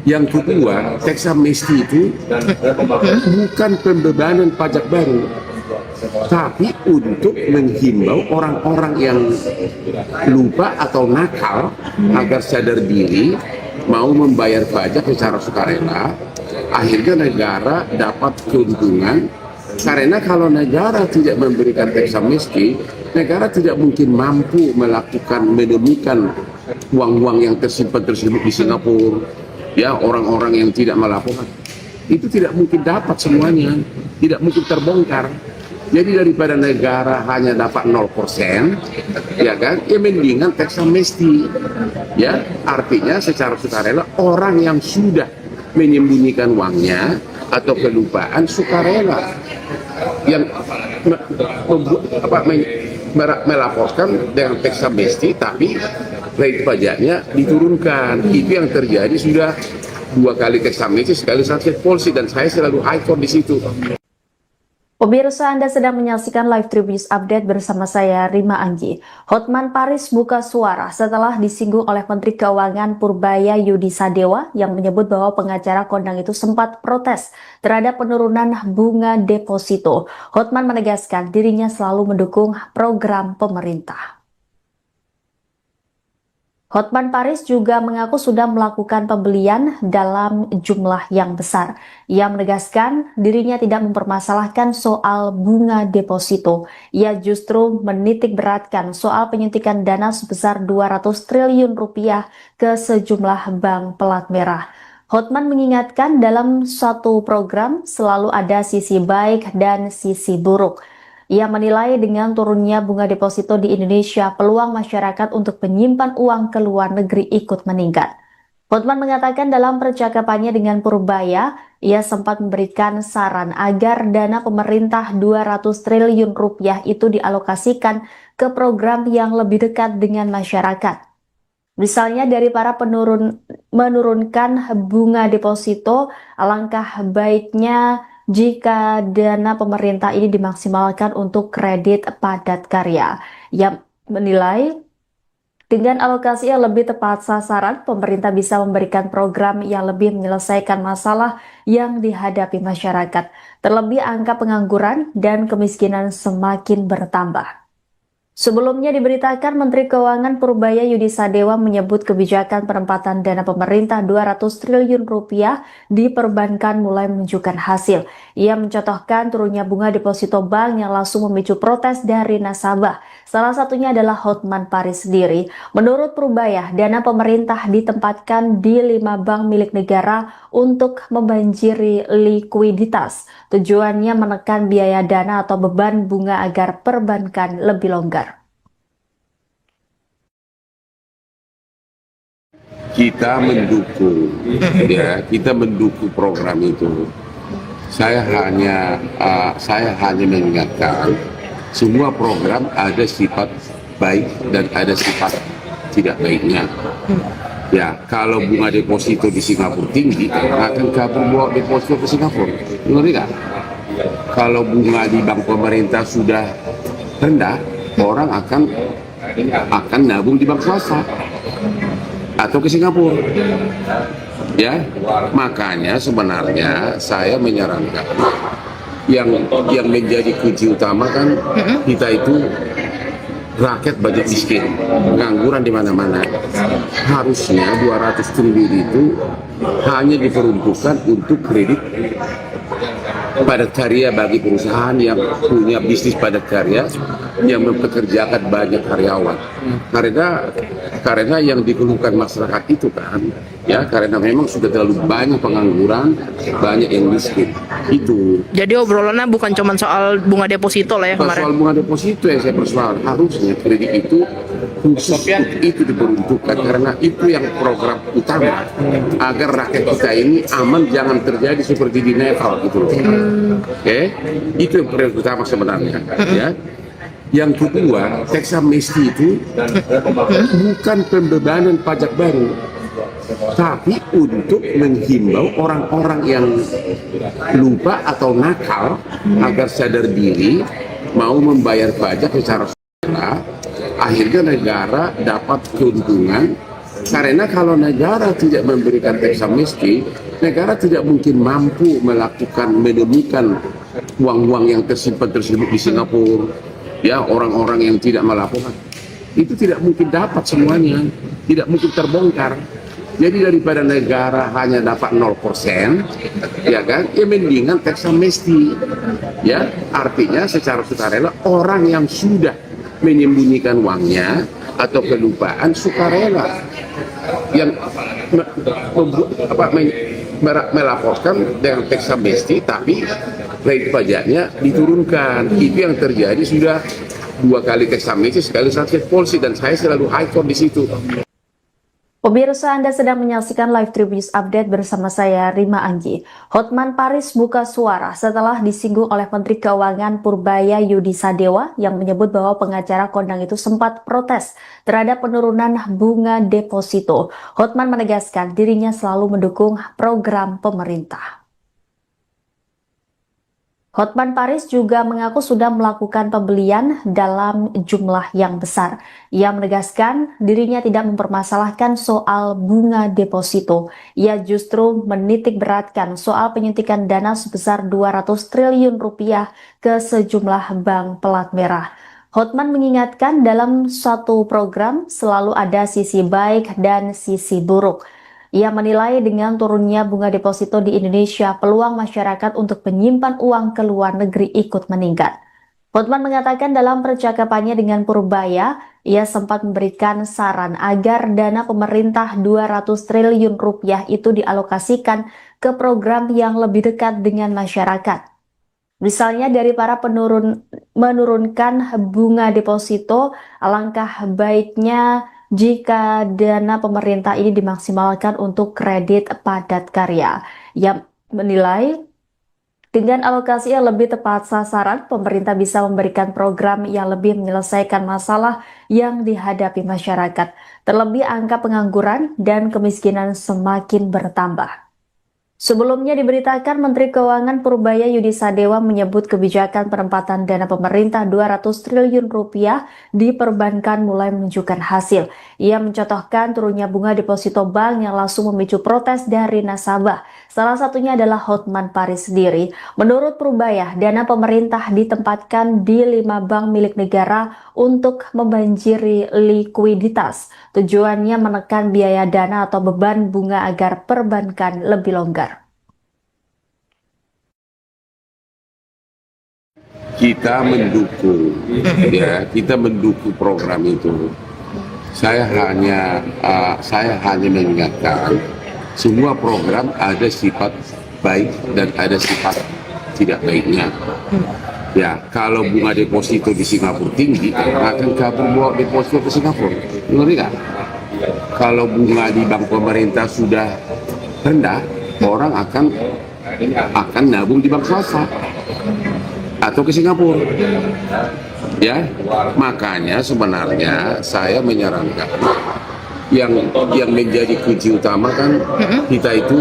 Yang kedua, teks amnesti itu bukan pembebanan pajak baru, tapi untuk menghimbau orang-orang yang lupa atau nakal agar sadar diri mau membayar pajak secara sukarela. Akhirnya negara dapat keuntungan, karena kalau negara tidak memberikan teks amnesti, negara tidak mungkin mampu menemukan uang-uang yang tersimpan tersebut di Singapura. Ya, orang-orang yang tidak melaporkan itu tidak mungkin dapat semuanya, tidak mungkin terbongkar. Jadi daripada negara hanya dapat 0%, ya kan, ya mendingan teks amnesti. Ya, artinya secara sukarela orang yang sudah menyembunyikan uangnya atau kelupaan sukarela yang melaporkan dengan teks amnesti, tapi rate pajaknya diturunkan. Itu yang terjadi sudah 2 kali teks amnesti, sekali sunset policy, dan saya selalu ikon di situ. Pemirsa, Anda sedang menyaksikan live Tribun News Update bersama saya, Rima Anggi. Hotman Paris buka suara setelah disinggung oleh Menteri Keuangan Purbaya Yudi Sadewa yang menyebut bahwa pengacara kondang itu sempat protes terhadap penurunan bunga deposito. Hotman menegaskan dirinya selalu mendukung program pemerintah. Hotman Paris juga mengaku sudah melakukan pembelian dalam jumlah yang besar. Ia menegaskan dirinya tidak mempermasalahkan soal bunga deposito. Ia justru menitik beratkan soal penyuntikan dana sebesar 200 triliun rupiah ke sejumlah bank pelat merah. Hotman mengingatkan dalam suatu program selalu ada sisi baik dan sisi buruk. Ia menilai dengan turunnya bunga deposito di Indonesia, peluang masyarakat untuk menyimpan uang ke luar negeri ikut meningkat. Hotman mengatakan dalam percakapannya dengan Purbaya, ia sempat memberikan saran agar dana pemerintah 200 triliun rupiah itu dialokasikan ke program yang lebih dekat dengan masyarakat. Misalnya dari para menurunkan bunga deposito, alangkah baiknya jika dana pemerintah ini dimaksimalkan untuk kredit padat karya. Yang menilai dengan alokasi yang lebih tepat sasaran, pemerintah bisa memberikan program yang lebih menyelesaikan masalah yang dihadapi masyarakat. Terlebih angka pengangguran dan kemiskinan semakin bertambah. Sebelumnya diberitakan Menteri Keuangan Purbaya Yudi Sadewa menyebut kebijakan penempatan dana pemerintah 200 triliun rupiah di perbankan mulai menunjukkan hasil. Ia mencontohkan turunnya bunga deposito bank yang langsung memicu protes dari nasabah. Salah satunya adalah Hotman Paris sendiri. Menurut Purbaya, dana pemerintah ditempatkan di 5 bank milik negara untuk membanjiri likuiditas. Tujuannya menekan biaya dana atau beban bunga agar perbankan lebih longgar. Kita mendukung, ya, kita mendukung program itu. Saya hanya mengingatkan semua program ada sifat baik dan ada sifat tidak baiknya. Ya, kalau bunga deposito di Singapura tinggi, akan kabur bawa deposito ke Singapura. Ngerti nggak? Kalau bunga di bank pemerintah sudah rendah, orang akan nabung di bank swasta atau ke Singapura. Ya, makanya sebenarnya saya menyarankan yang menjadi kunci utama kan kita itu rakyat banyak miskin, pengangguran di mana-mana. Harusnya 200 triliun itu hanya diperuntukkan untuk kredit padat karya bagi perusahaan yang punya bisnis padat karya yang mempekerjakan banyak karyawan. Karena yang dikeluhkan masyarakat itu kan, ya, karena memang sudah terlalu banyak pengangguran, banyak yang miskin. Itu. Jadi obrolannya bukan cuma soal bunga deposito lah ya kemarin. Soal bunga deposito yang saya persoalkan, harusnya kredit itu khusus itu diperuntukkan karena itu yang program utama agar rakyat kita ini aman, jangan terjadi seperti di Nepal gitu loh. Oke, itu yang prioritas utama sebenarnya. Ya. Yang kedua, teks amnesti itu bukan pembebanan pajak baru, tapi untuk menghimbau orang-orang yang lupa atau nakal agar sadar diri mau membayar pajak secara sukarela. Akhirnya negara dapat keuntungan, karena kalau negara tidak memberikan teks amnesti, negara tidak mungkin mampu menemukan uang-uang yang tersimpan tersebut di Singapura. Ya, orang-orang yang tidak melaporkan itu tidak mungkin dapat semuanya, tidak mungkin terbongkar. Jadi daripada negara hanya dapat 0%, ya kan, ya mendingan teks amnesti. Ya, artinya secara sukarela orang yang sudah menyembunyikan uangnya atau kelupaan sukarela yang melaporkan dengan teks amnesti, tapi rate pajaknya diturunkan. Itu yang terjadi sudah 2 kali teks amnesti, sekali sanksi polisi, dan saya selalu high court di situ. Pemirsa, Anda sedang menyaksikan Live Tribun Update bersama saya, Rima Anggi. Hotman Paris buka suara setelah disinggung oleh Menteri Keuangan Purbaya Yudi Sadewa yang menyebut bahwa pengacara kondang itu sempat protes terhadap penurunan bunga deposito. Hotman menegaskan dirinya selalu mendukung program pemerintah. Hotman Paris juga mengaku sudah melakukan pembelian dalam jumlah yang besar. Ia menegaskan dirinya tidak mempermasalahkan soal bunga deposito. Ia justru menitik beratkan soal penyuntikan dana sebesar 200 triliun rupiah ke sejumlah bank pelat merah. Hotman mengingatkan dalam suatu program selalu ada sisi baik dan sisi buruk. Ia menilai dengan turunnya bunga deposito di Indonesia, peluang masyarakat untuk menyimpan uang ke luar negeri ikut meningkat. Hotman mengatakan dalam percakapannya dengan Purbaya, ia sempat memberikan saran agar dana pemerintah 200 triliun rupiah itu dialokasikan ke program yang lebih dekat dengan masyarakat. Misalnya dari para menurunkan bunga deposito, alangkah baiknya jika dana pemerintah ini dimaksimalkan untuk kredit padat karya. Ia menilai dengan alokasi yang lebih tepat sasaran, pemerintah bisa memberikan program yang lebih menyelesaikan masalah yang dihadapi masyarakat. Terlebih angka pengangguran dan kemiskinan semakin bertambah. Sebelumnya diberitakan Menteri Keuangan Purbaya Yudi Sadewa menyebut kebijakan penempatan dana pemerintah 200 triliun rupiah di perbankan mulai menunjukkan hasil. Ia mencontohkan turunnya bunga deposito bank yang langsung memicu protes dari nasabah. Salah satunya adalah Hotman Paris sendiri. Menurut Purbaya, dana pemerintah ditempatkan di 5 bank milik negara untuk membanjiri likuiditas. Tujuannya menekan biaya dana atau beban bunga agar perbankan lebih longgar. Kita mendukung, kita mendukung program itu. Saya hanya mengingatkan semua program ada sifat baik dan ada sifat tidak baiknya. Ya, kalau bunga deposito di Singapura tinggi, akan kabur bawa deposito ke Singapura. Ngerti nggak? Kalau bunga di bank pemerintah sudah rendah, orang akan nabung di bank swasta atau ke Singapura. Ya, makanya sebenarnya saya menyarankan yang menjadi kunci utama kan kita itu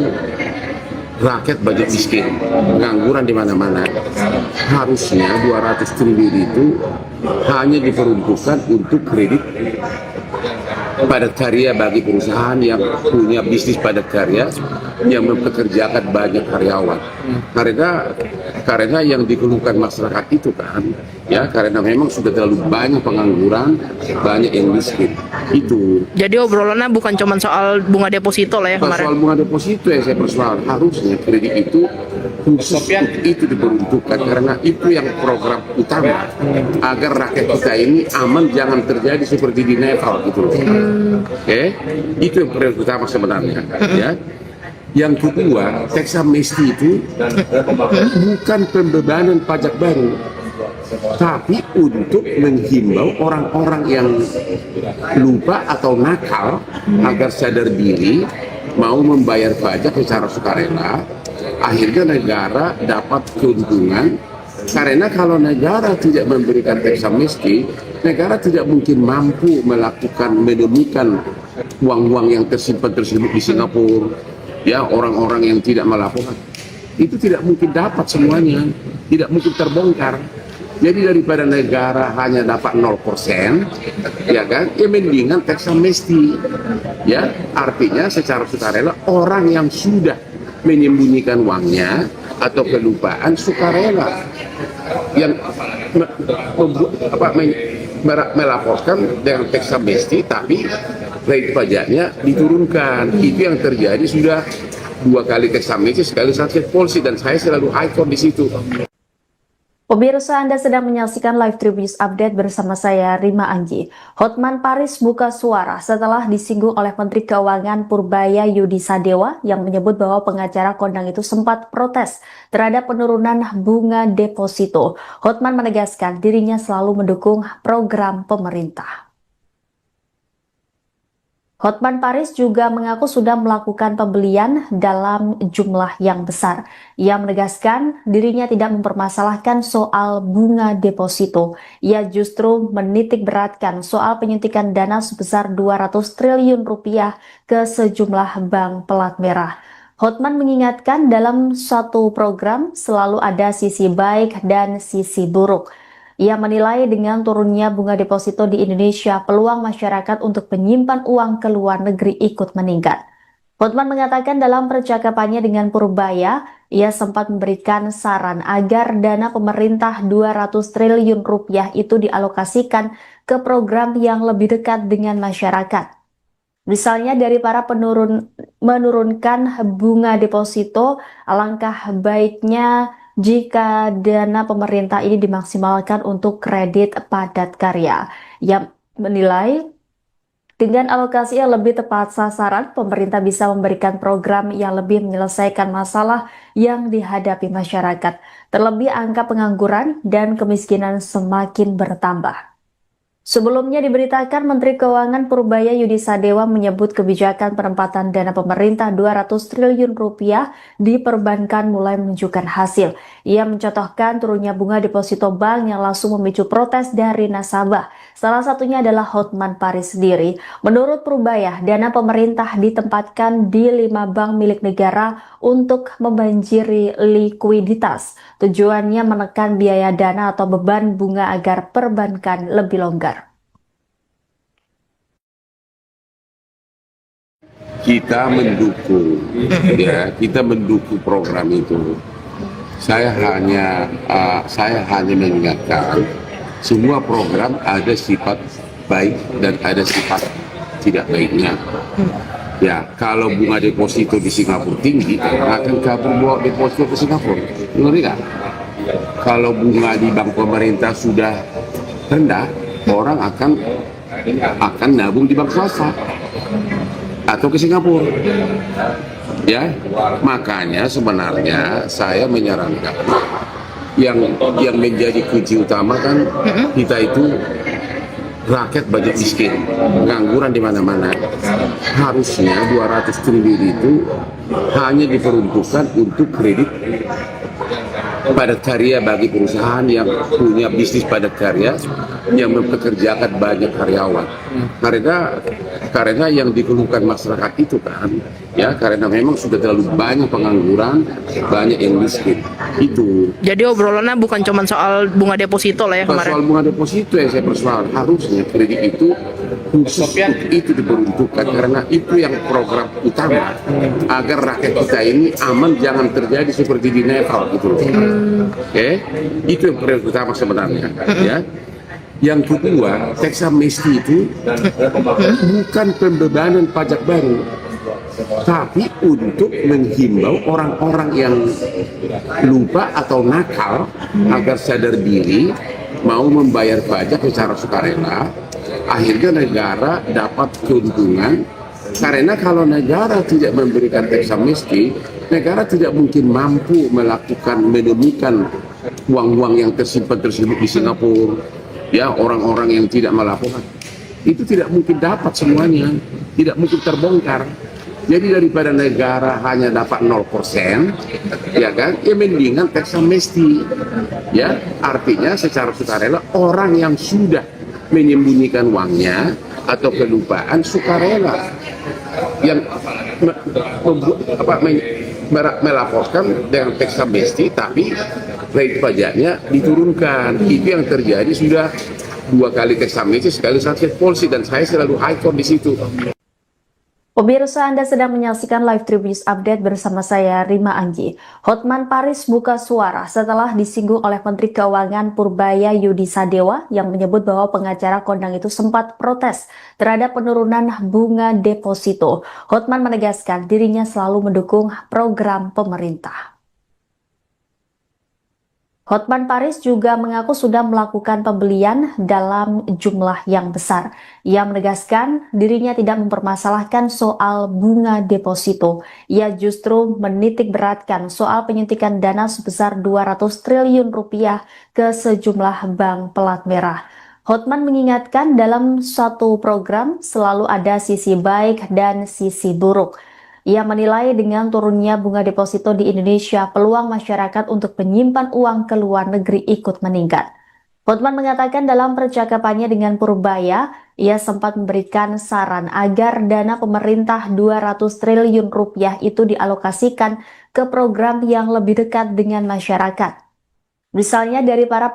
rakyat budget miskin, pengangguran di mana-mana. Harusnya 200 triliun itu hanya diperuntukkan untuk kredit padat karya bagi perusahaan yang punya bisnis padat karya yang mempekerjakan banyak karyawan. Karena yang dikeluhkan masyarakat itu kan, ya karena memang sudah terlalu banyak pengangguran, banyak yang miskin. Itu. Jadi obrolannya bukan cuma soal bunga deposito lah ya kemarin. Soal bunga deposito yang saya persoalkan, harusnya kredit itu khusus itu diperuntukkan karena itu yang program utama agar rakyat kita ini aman, jangan terjadi seperti di Nepal gitu loh. Oke, itu yang prioritas utama sebenarnya. Ya. Yang kedua, teks amnesti itu bukan pembebanan pajak baru, tapi untuk menghimbau orang-orang yang lupa atau nakal agar sadar diri mau membayar pajak secara sukarela. Akhirnya negara dapat keuntungan, karena kalau negara tidak memberikan teks amnesti, negara tidak mungkin mampu menemukan uang-uang yang tersimpan tersebut di Singapura. Ya, orang-orang yang tidak melaporkan itu tidak mungkin dapat semuanya, tidak mungkin terbongkar. Jadi daripada negara hanya dapat 0%, ya kan, ya mendingan teks amnesti. Ya, artinya secara sukarela orang yang sudah menyembunyikan uangnya atau kelupaan sukarela yang melaporkan dengan teks amnesti, tapi rate pajaknya diturunkan. Itu yang terjadi sudah 2 kali teks amnesti, sekali sunset policy, dan saya selalu ikon di situ. Pemirsa, Anda sedang menyaksikan Live Tribun News Update bersama saya, Rima Anggi. Hotman Paris buka suara setelah disinggung oleh Menteri Keuangan Purbaya Yudi Sadewa yang menyebut bahwa pengacara kondang itu sempat protes terhadap penurunan bunga deposito. Hotman menegaskan dirinya selalu mendukung program pemerintah. Hotman Paris juga mengaku sudah melakukan pembelian dalam jumlah yang besar. Ia menegaskan dirinya tidak mempermasalahkan soal bunga deposito. Ia justru menitik beratkan soal penyuntikan dana sebesar 200 triliun rupiah ke sejumlah bank pelat merah. Hotman mengingatkan dalam suatu program selalu ada sisi baik dan sisi buruk. Ia menilai dengan turunnya bunga deposito di Indonesia, peluang masyarakat untuk menyimpan uang ke luar negeri ikut meningkat. Hotman mengatakan dalam percakapannya dengan Purbaya, ia sempat memberikan saran agar dana pemerintah 200 triliun rupiah itu dialokasikan ke program yang lebih dekat dengan masyarakat. Misalnya dari para menurunkan bunga deposito, alangkah baiknya jika dana pemerintah ini dimaksimalkan untuk kredit padat karya. Yang menilai dengan alokasi yang lebih tepat sasaran, pemerintah bisa memberikan program yang lebih menyelesaikan masalah yang dihadapi masyarakat. Terlebih angka pengangguran dan kemiskinan semakin bertambah. Sebelumnya diberitakan Menteri Keuangan Purbaya Yudi Sadewa menyebut kebijakan penempatan dana pemerintah 200 triliun rupiah di perbankan mulai menunjukkan hasil. Ia mencontohkan turunnya bunga deposito bank yang langsung memicu protes dari nasabah. Salah satunya adalah Hotman Paris sendiri. Menurut Purbaya, dana pemerintah ditempatkan di 5 bank milik negara untuk membanjiri likuiditas. Tujuannya menekan biaya dana atau beban bunga agar perbankan lebih longgar. Kita mendukung, ya, kita mendukung program itu. Saya hanya mengingatkan semua program ada sifat baik dan ada sifat tidak baiknya. Ya, kalau bunga deposito di Singapura tinggi, akan kabur bawa deposito ke Singapura. Ngerti nggak? Kalau bunga di bank pemerintah sudah rendah, orang akan nabung di bank swasta atau ke Singapura. Ya, makanya sebenarnya saya menyarankan yang menjadi kunci utama kan kita itu rakyat banyak miskin, pengangguran di mana-mana. Harusnya 200 triliun itu hanya diperuntukkan untuk kredit padat karya bagi perusahaan yang punya bisnis padat karya yang mempekerjakan banyak karyawan. Karena yang dikeluhkan masyarakat itu kan, ya, karena memang sudah terlalu banyak pengangguran, banyak yang miskin. Itu. Jadi obrolannya bukan cuma soal bunga deposito lah ya kemarin. Soal bunga deposito yang saya persoalkan, harusnya kredit itu khusus itu diperuntukkan karena itu yang program utama agar rakyat kita ini aman, jangan terjadi seperti di Nepal gitu loh. Oke, itu yang prioritas utama sebenarnya. Ya. Yang kedua, teks amnesti itu bukan pembebanan pajak baru, tapi untuk menghimbau orang-orang yang lupa atau nakal agar sadar diri mau membayar pajak secara sukarela. Akhirnya negara dapat keuntungan, karena kalau negara tidak memberikan teks amnesti, negara tidak mungkin mampu menemukan uang-uang yang tersimpan tersebut di Singapura. Ya, orang-orang yang tidak melaporkan itu tidak mungkin dapat semuanya, tidak mungkin terbongkar. Jadi daripada negara hanya dapat 0%, ya kan, ya mendingan teks amnesti. Ya, artinya secara sukarela orang yang sudah menyembunyikan uangnya atau kelupaan sukarela yang melaporkan dengan teks amnesti, tapi rate pajaknya diturunkan. Itu yang terjadi sudah 2 kali teks amnesti, sekali sanksi polisi, dan saya selalu ikon di situ. Pemirsa, Anda sedang menyaksikan Live Tribun News Update bersama saya, Rima Anggi. Hotman Paris buka suara setelah disinggung oleh Menteri Keuangan Purbaya Yudi Sadewa yang menyebut bahwa pengacara kondang itu sempat protes terhadap penurunan bunga deposito. Hotman menegaskan dirinya selalu mendukung program pemerintah. Hotman Paris juga mengaku sudah melakukan pembelian dalam jumlah yang besar. Ia menegaskan dirinya tidak mempermasalahkan soal bunga deposito. Ia justru menitik beratkan soal penyuntikan dana sebesar 200 triliun rupiah ke sejumlah bank pelat merah. Hotman mengingatkan dalam suatu program selalu ada sisi baik dan sisi buruk. Ia menilai dengan turunnya bunga deposito di Indonesia, peluang masyarakat untuk menyimpan uang ke luar negeri ikut meningkat. Hotman mengatakan dalam percakapannya dengan Purbaya, ia sempat memberikan saran agar dana pemerintah 200 triliun rupiah itu dialokasikan ke program yang lebih dekat dengan masyarakat. Misalnya dari para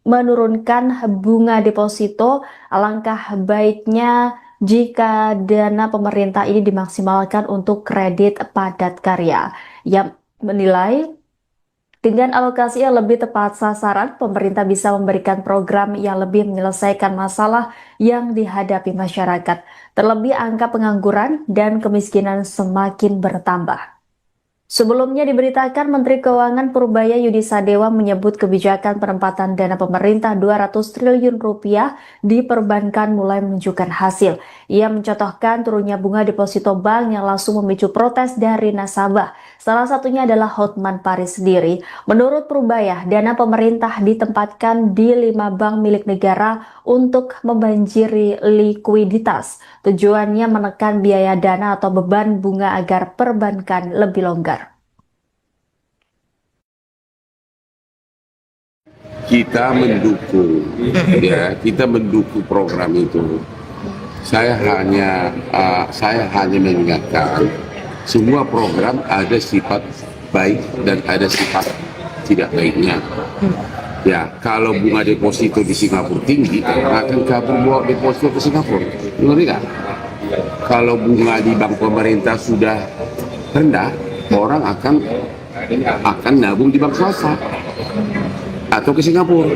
menurunkan bunga deposito, alangkah baiknya jika dana pemerintah ini dimaksimalkan untuk kredit padat karya. Yang menilai dengan alokasi yang lebih tepat sasaran, pemerintah bisa memberikan program yang lebih menyelesaikan masalah yang dihadapi masyarakat. Terlebih angka pengangguran dan kemiskinan semakin bertambah. Sebelumnya diberitakan Menteri Keuangan Purbaya Yudi Sadewa menyebut kebijakan penempatan dana pemerintah 200 triliun rupiah di perbankan mulai menunjukkan hasil. Ia mencontohkan turunnya bunga deposito bank yang langsung memicu protes dari nasabah. Salah satunya adalah Hotman Paris sendiri. Menurut Purbaya, dana pemerintah ditempatkan di 5 bank milik negara untuk membanjiri likuiditas. Tujuannya menekan biaya dana atau beban bunga agar perbankan lebih longgar. Kita mendukung, ya, kita mendukung program itu. Saya hanya mengingatkan semua program ada sifat baik dan ada sifat tidak baiknya. Ya, kalau bunga deposito di Singapura tinggi, akan kabur bawa deposito ke Singapura. Ngerti nggak? Kalau bunga di bank pemerintah sudah rendah, orang akan nabung di bank swasta atau ke Singapura.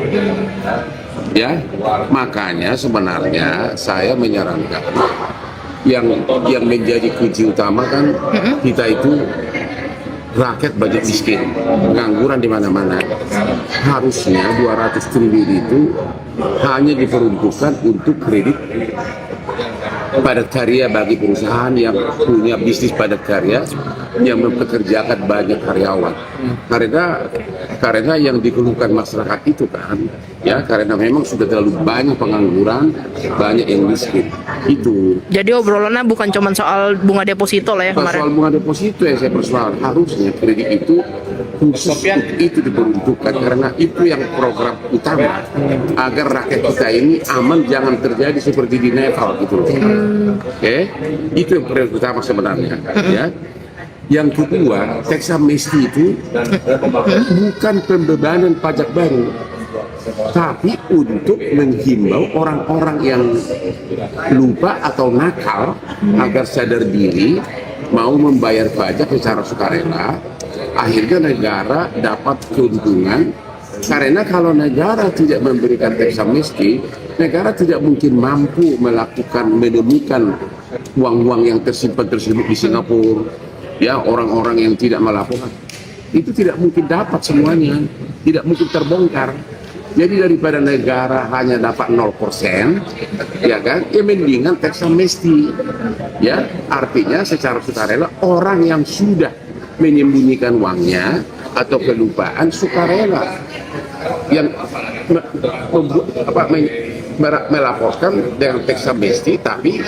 Ya, makanya sebenarnya saya menyarankan yang menjadi kunci utama kan kita itu rakyat budget miskin, pengangguran di mana-mana. Harusnya 200 triliun itu hanya diperuntukkan untuk kredit padat karya bagi perusahaan yang punya bisnis padat karya yang mempekerjakan banyak karyawan. Karena yang dikeluhkan masyarakat itu kan, ya, karena memang sudah terlalu banyak pengangguran, banyak yang miskin. Itu. Jadi obrolannya bukan cuma soal bunga deposito lah ya kemarin. Soal bunga deposito yang saya persoalkan, harusnya kredit itu khusus itu diperuntukkan karena itu yang program utama agar rakyat kita ini aman, jangan terjadi seperti di Nepal gitu loh. Oke, itu yang prioritas utama sebenarnya. Ya. Yang kedua, teks amnesti itu bukan pembebanan pajak baru, tapi untuk menghimbau orang-orang yang lupa atau nakal agar sadar diri mau membayar pajak secara sukarela. Akhirnya negara dapat keuntungan, karena kalau negara tidak memberikan teks amnesti, negara tidak mungkin mampu menemukan uang-uang yang tersimpan tersebut di Singapura. Ya, orang-orang yang tidak melaporkan itu tidak mungkin dapat semuanya, tidak mungkin terbongkar. Jadi daripada negara hanya dapat 0%, ya kan, ya mendingan teks amnesti. Ya, artinya secara sukarela orang yang sudah menyembunyikan uangnya atau kelupaan sukarela yang melaporkan dengan teks amnesti, tapi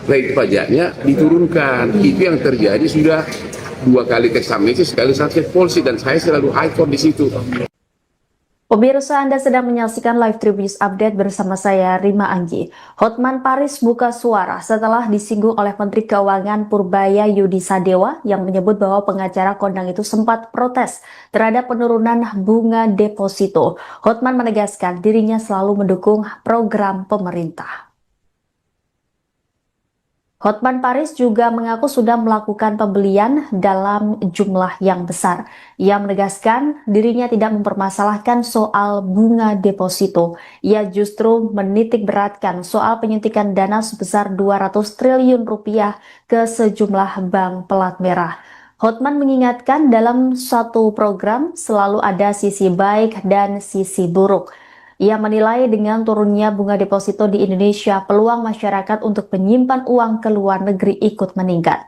rate pajaknya diturunkan. Itu yang terjadi sudah 2 kali teks amnesti, sekali sakit polisi, dan saya selalu ikon di situ. Pemirsa, Anda sedang menyaksikan Live Tribun News Update bersama saya, Rima Anggi. Hotman Paris buka suara setelah disinggung oleh Menteri Keuangan Purbaya Yudi Sadewa yang menyebut bahwa pengacara kondang itu sempat protes terhadap penurunan bunga deposito. Hotman menegaskan dirinya selalu mendukung program pemerintah. Hotman Paris juga mengaku sudah melakukan pembelian dalam jumlah yang besar. Ia menegaskan dirinya tidak mempermasalahkan soal bunga deposito. Ia justru menitik beratkan soal penyuntikan dana sebesar 200 triliun rupiah ke sejumlah bank pelat merah. Hotman mengingatkan dalam suatu program selalu ada sisi baik dan sisi buruk. Ia menilai dengan turunnya bunga deposito di Indonesia, peluang masyarakat untuk menyimpan uang ke luar negeri ikut meningkat.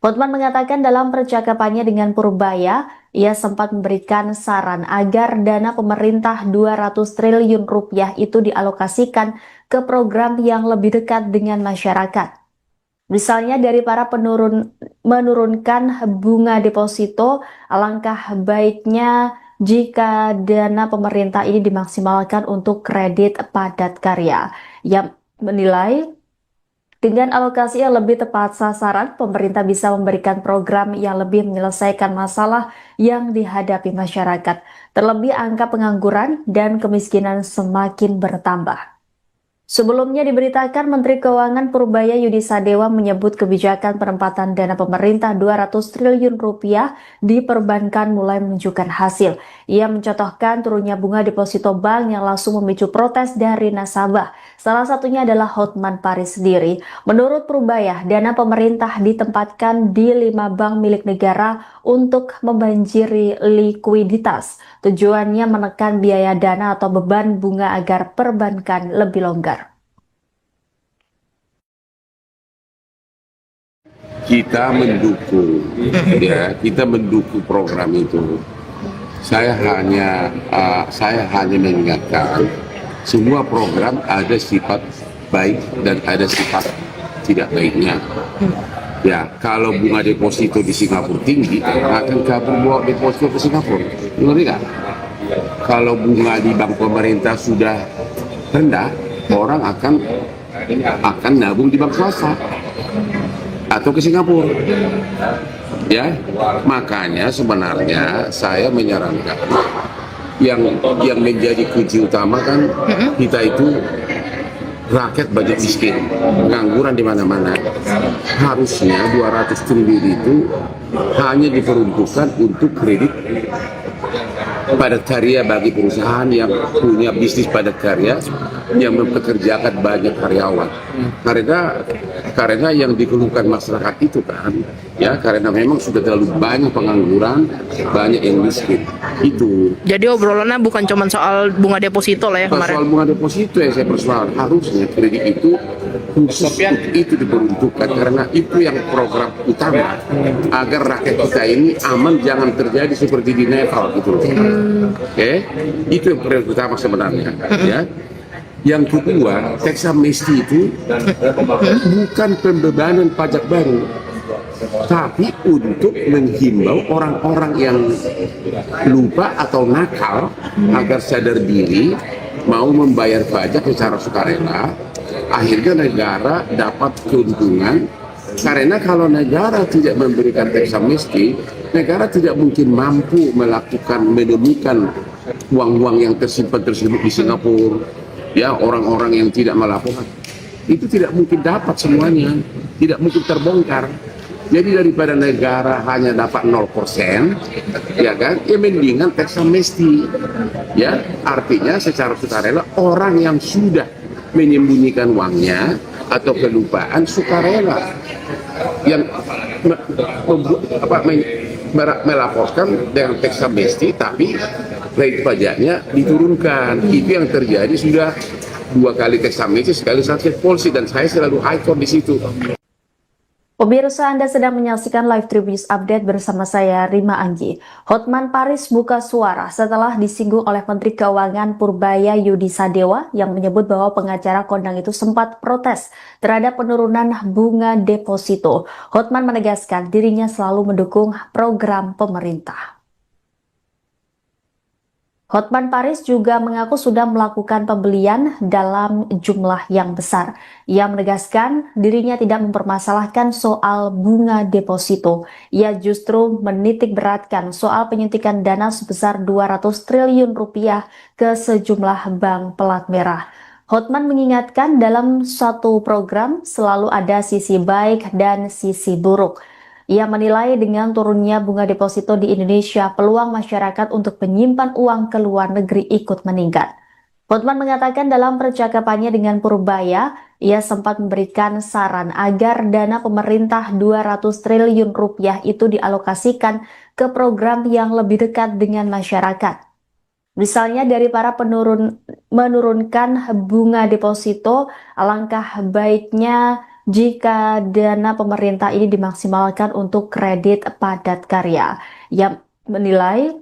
Hotman mengatakan dalam percakapannya dengan Purbaya, ia sempat memberikan saran agar dana pemerintah 200 triliun rupiah itu dialokasikan ke program yang lebih dekat dengan masyarakat. Misalnya dari para menurunkan bunga deposito, alangkah baiknya jika dana pemerintah ini dimaksimalkan untuk kredit padat karya. Ia menilai dengan alokasi yang lebih tepat sasaran, pemerintah bisa memberikan program yang lebih menyelesaikan masalah yang dihadapi masyarakat. Terlebih angka pengangguran dan kemiskinan semakin bertambah. Sebelumnya diberitakan Menteri Keuangan Purbaya Yudi Sadewa menyebut kebijakan penempatan dana pemerintah 200 triliun rupiah di perbankan mulai menunjukkan hasil. Ia mencontohkan turunnya bunga deposito bank yang langsung memicu protes dari nasabah. Salah satunya adalah Hotman Paris sendiri. Menurut Purbaya, dana pemerintah ditempatkan di 5 bank milik negara untuk membanjiri likuiditas. Tujuannya menekan biaya dana atau beban bunga agar perbankan lebih longgar. Kita mendukung, ya, kita mendukung program itu. Saya hanya mengingatkan semua program ada sifat baik dan ada sifat tidak baiknya. Ya, kalau bunga deposito di Singapura tinggi, akan kabur bawa deposito ke Singapura. Ngerti nggak? Kalau bunga di bank pemerintah sudah rendah, orang akan nabung di bank swasta atau ke Singapura. Ya, makanya sebenarnya saya menyarankan yang menjadi kunci utama kan kita itu rakyat banyak miskin, pengangguran di mana-mana. Harusnya 200 triliun itu hanya diperuntukkan untuk kredit padat karya bagi perusahaan yang punya bisnis padat karya yang mempekerjakan banyak karyawan. Karena yang dikeluhkan masyarakat itu kan, ya, karena memang sudah terlalu banyak pengangguran, banyak yang miskin. Itu. Jadi obrolannya bukan cuma soal bunga deposito lah ya kemarin. Soal bunga deposito yang saya persoalkan, harusnya kredit itu khusus itu diperuntukkan karena itu yang program utama agar rakyat kita ini aman, jangan terjadi seperti di Nepal gitu loh. Oke, itu yang prioritas utama sebenarnya. Ya. Yang kedua, teks amnesti itu bukan pembebanan pajak baru, tapi untuk menghimbau orang-orang yang lupa atau nakal agar sadar diri mau membayar pajak secara sukarela. Akhirnya negara dapat keuntungan, karena kalau negara tidak memberikan teks amnesti, negara tidak mungkin mampu menemukan uang-uang yang tersimpan tersebut di Singapura. Ya, orang-orang yang tidak melaporkan itu tidak mungkin dapat semuanya, tidak mungkin terbongkar. Jadi daripada negara hanya dapat 0%, ya kan, ya mendingan teks amnesti. Ya, artinya secara sukarela orang yang sudah menyembunyikan uangnya atau kelupaan sukarela yang melaporkan dengan teks amnesti, tapi rate pajaknya diturunkan. Itu yang terjadi sudah 2 kali teks amnesti, sekali sunset policy, dan saya selalu high court di situ. Pemirsa, Anda sedang menyaksikan Live Tribun News Update bersama saya, Rima Anggi. Hotman Paris buka suara setelah disinggung oleh Menteri Keuangan Purbaya Yudi Sadewa yang menyebut bahwa pengacara kondang itu sempat protes terhadap penurunan bunga deposito. Hotman menegaskan dirinya selalu mendukung program pemerintah. Hotman Paris juga mengaku sudah melakukan pembelian dalam jumlah yang besar. Ia menegaskan dirinya tidak mempermasalahkan soal bunga deposito. Ia justru menitik beratkan soal penyuntikan dana sebesar 200 triliun rupiah ke sejumlah bank pelat merah. Hotman mengingatkan dalam suatu program selalu ada sisi baik dan sisi buruk. Ia menilai dengan turunnya bunga deposito di Indonesia, peluang masyarakat untuk menyimpan uang ke luar negeri ikut meningkat. Hotman mengatakan dalam percakapannya dengan Purbaya, ia sempat memberikan saran agar dana pemerintah 200 triliun rupiah itu dialokasikan ke program yang lebih dekat dengan masyarakat. Misalnya dari para menurunkan bunga deposito, alangkah baiknya jika dana pemerintah ini dimaksimalkan untuk kredit padat karya. Yang menilai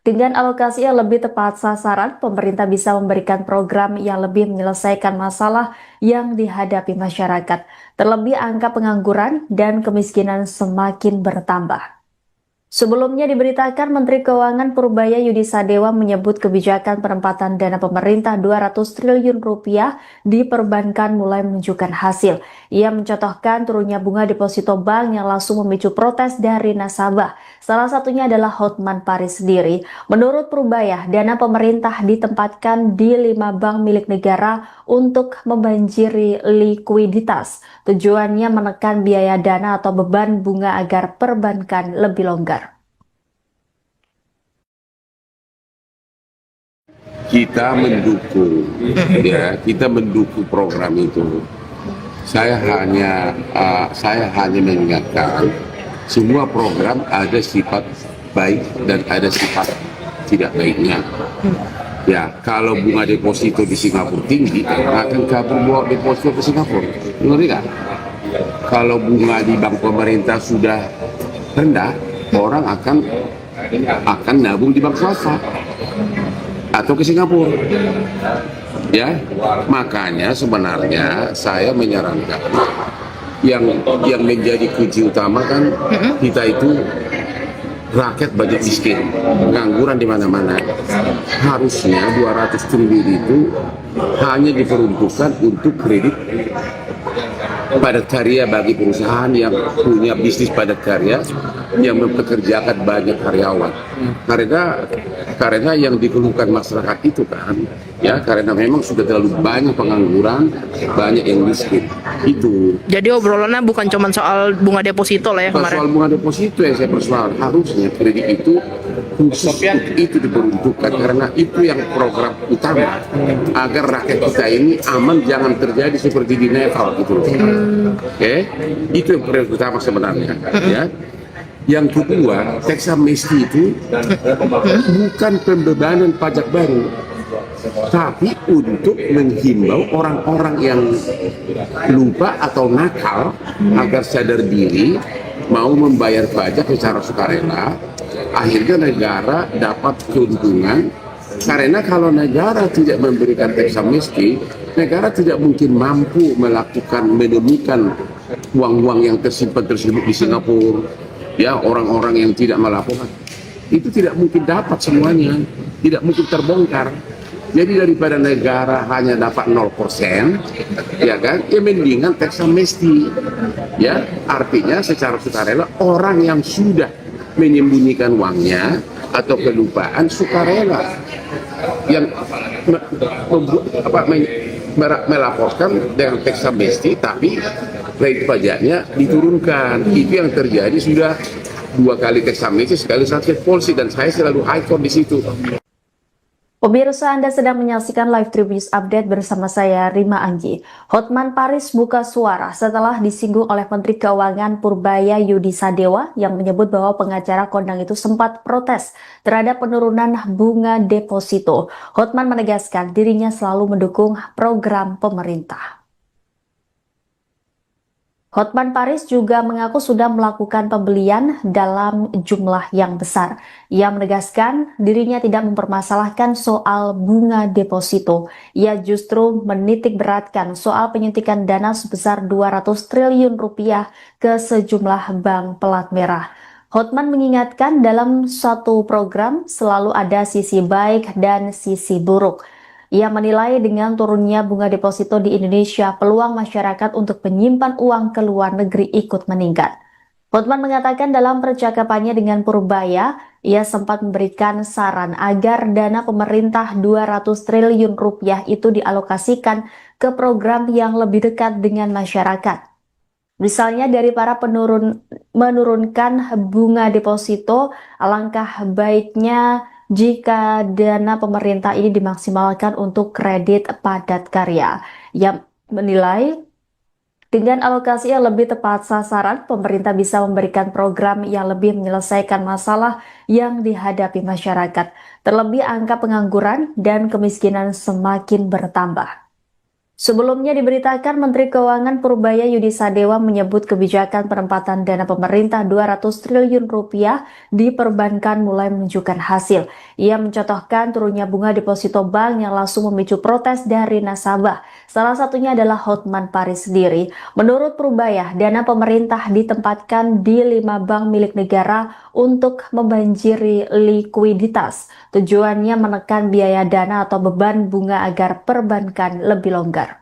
dengan alokasi yang lebih tepat sasaran, pemerintah bisa memberikan program yang lebih menyelesaikan masalah yang dihadapi masyarakat. Terlebih angka pengangguran dan kemiskinan semakin bertambah. Sebelumnya diberitakan Menteri Keuangan Purbaya Yudi Sadewa menyebut kebijakan penempatan dana pemerintah 200 triliun rupiah di perbankan mulai menunjukkan hasil. Ia mencontohkan turunnya bunga deposito bank yang langsung memicu protes dari nasabah. Salah satunya adalah Hotman Paris sendiri. Menurut Purbaya, dana pemerintah ditempatkan di 5 bank milik negara untuk membanjiri likuiditas. Tujuannya menekan biaya dana atau beban bunga agar perbankan lebih longgar. Kita mendukung, ya, kita mendukung program itu. Saya hanya mengingatkan semua program ada sifat baik dan ada sifat tidak baiknya. Ya, kalau bunga deposito di Singapura tinggi, akan kabur bawa deposito ke Singapura. Ngerti nggak? Kalau bunga di bank pemerintah sudah rendah, orang akan nabung di bank swasta atau ke Singapura. Ya, makanya sebenarnya saya menyarankan yang menjadi kunci utama kan kita itu rakyat banyak miskin, pengangguran di mana-mana. Harusnya 200 triliun itu hanya diperuntukkan untuk kredit padat karya bagi perusahaan yang punya bisnis padat karya yang mempekerjakan banyak karyawan. Karena yang dikeluhkan masyarakat itu kan, ya, karena memang sudah terlalu banyak pengangguran, banyak yang miskin. Itu. Jadi obrolannya bukan cuma soal bunga deposito lah ya kemarin. Soal bunga deposito yang saya persoalkan, harusnya kredit itu khusus itu diperuntukkan karena itu yang program utama agar rakyat kita ini aman, jangan terjadi seperti di Nepal gitu. Oke, itu yang prioritas utama sebenarnya. Ya. Yang kedua, teks amnesti itu bukan pembebanan pajak baru, tapi untuk menghimbau orang-orang yang lupa atau nakal agar sadar diri mau membayar pajak secara sukarela. Akhirnya negara dapat keuntungan, karena kalau negara tidak memberikan teks amnesti, negara tidak mungkin mampu menemukan uang-uang yang tersimpan tersebut di Singapura. Ya, orang-orang yang tidak melaporkan itu tidak mungkin dapat semuanya, tidak mungkin terbongkar. Jadi daripada negara hanya dapat 0%, ya kan, ya mendingan teks amnesti. Ya, artinya secara sukarela orang yang sudah menyembunyikan uangnya atau kelupaan sukarela yang melaporkan dengan teks amnesti, tapi rate pajaknya diturunkan. Itu yang terjadi sudah 2 kali teks amnesti, sekali sanksi polisi, dan saya selalu high court di situ. Pemirsa, Anda sedang menyaksikan live Tribun News Update bersama saya, Rima Anggi. Hotman Paris buka suara setelah disinggung oleh Menteri Keuangan Purbaya Yudi Sadewa yang menyebut bahwa pengacara kondang itu sempat protes terhadap penurunan bunga deposito. Hotman menegaskan dirinya selalu mendukung program pemerintah. Hotman Paris juga mengaku sudah melakukan pembelian dalam jumlah yang besar. Ia menegaskan dirinya tidak mempermasalahkan soal bunga deposito. Ia justru menitik beratkan soal penyuntikan dana sebesar 200 triliun rupiah ke sejumlah bank pelat merah. Hotman mengingatkan dalam suatu program selalu ada sisi baik dan sisi buruk. Ia menilai dengan turunnya bunga deposito di Indonesia, peluang masyarakat untuk menyimpan uang ke luar negeri ikut meningkat. Hotman mengatakan dalam percakapannya dengan Purbaya, ia sempat memberikan saran agar dana pemerintah 200 triliun rupiah itu dialokasikan ke program yang lebih dekat dengan masyarakat. Misalnya dari para menurunkan bunga deposito, alangkah baiknya jika dana pemerintah ini dimaksimalkan untuk kredit padat karya. Ia menilai dengan alokasi yang lebih tepat sasaran, pemerintah bisa memberikan program yang lebih menyelesaikan masalah yang dihadapi masyarakat. Terlebih angka pengangguran dan kemiskinan semakin bertambah. Sebelumnya diberitakan Menteri Keuangan Purbaya Yudi Sadewa menyebut kebijakan penempatan dana pemerintah 200 triliun rupiah di perbankan mulai menunjukkan hasil. Ia mencontohkan turunnya bunga deposito bank yang langsung memicu protes dari nasabah. Salah satunya adalah Hotman Paris sendiri. Menurut Purbaya, dana pemerintah ditempatkan di 5 bank milik negara untuk membanjiri likuiditas. Tujuannya menekan biaya dana atau beban bunga agar perbankan lebih longgar.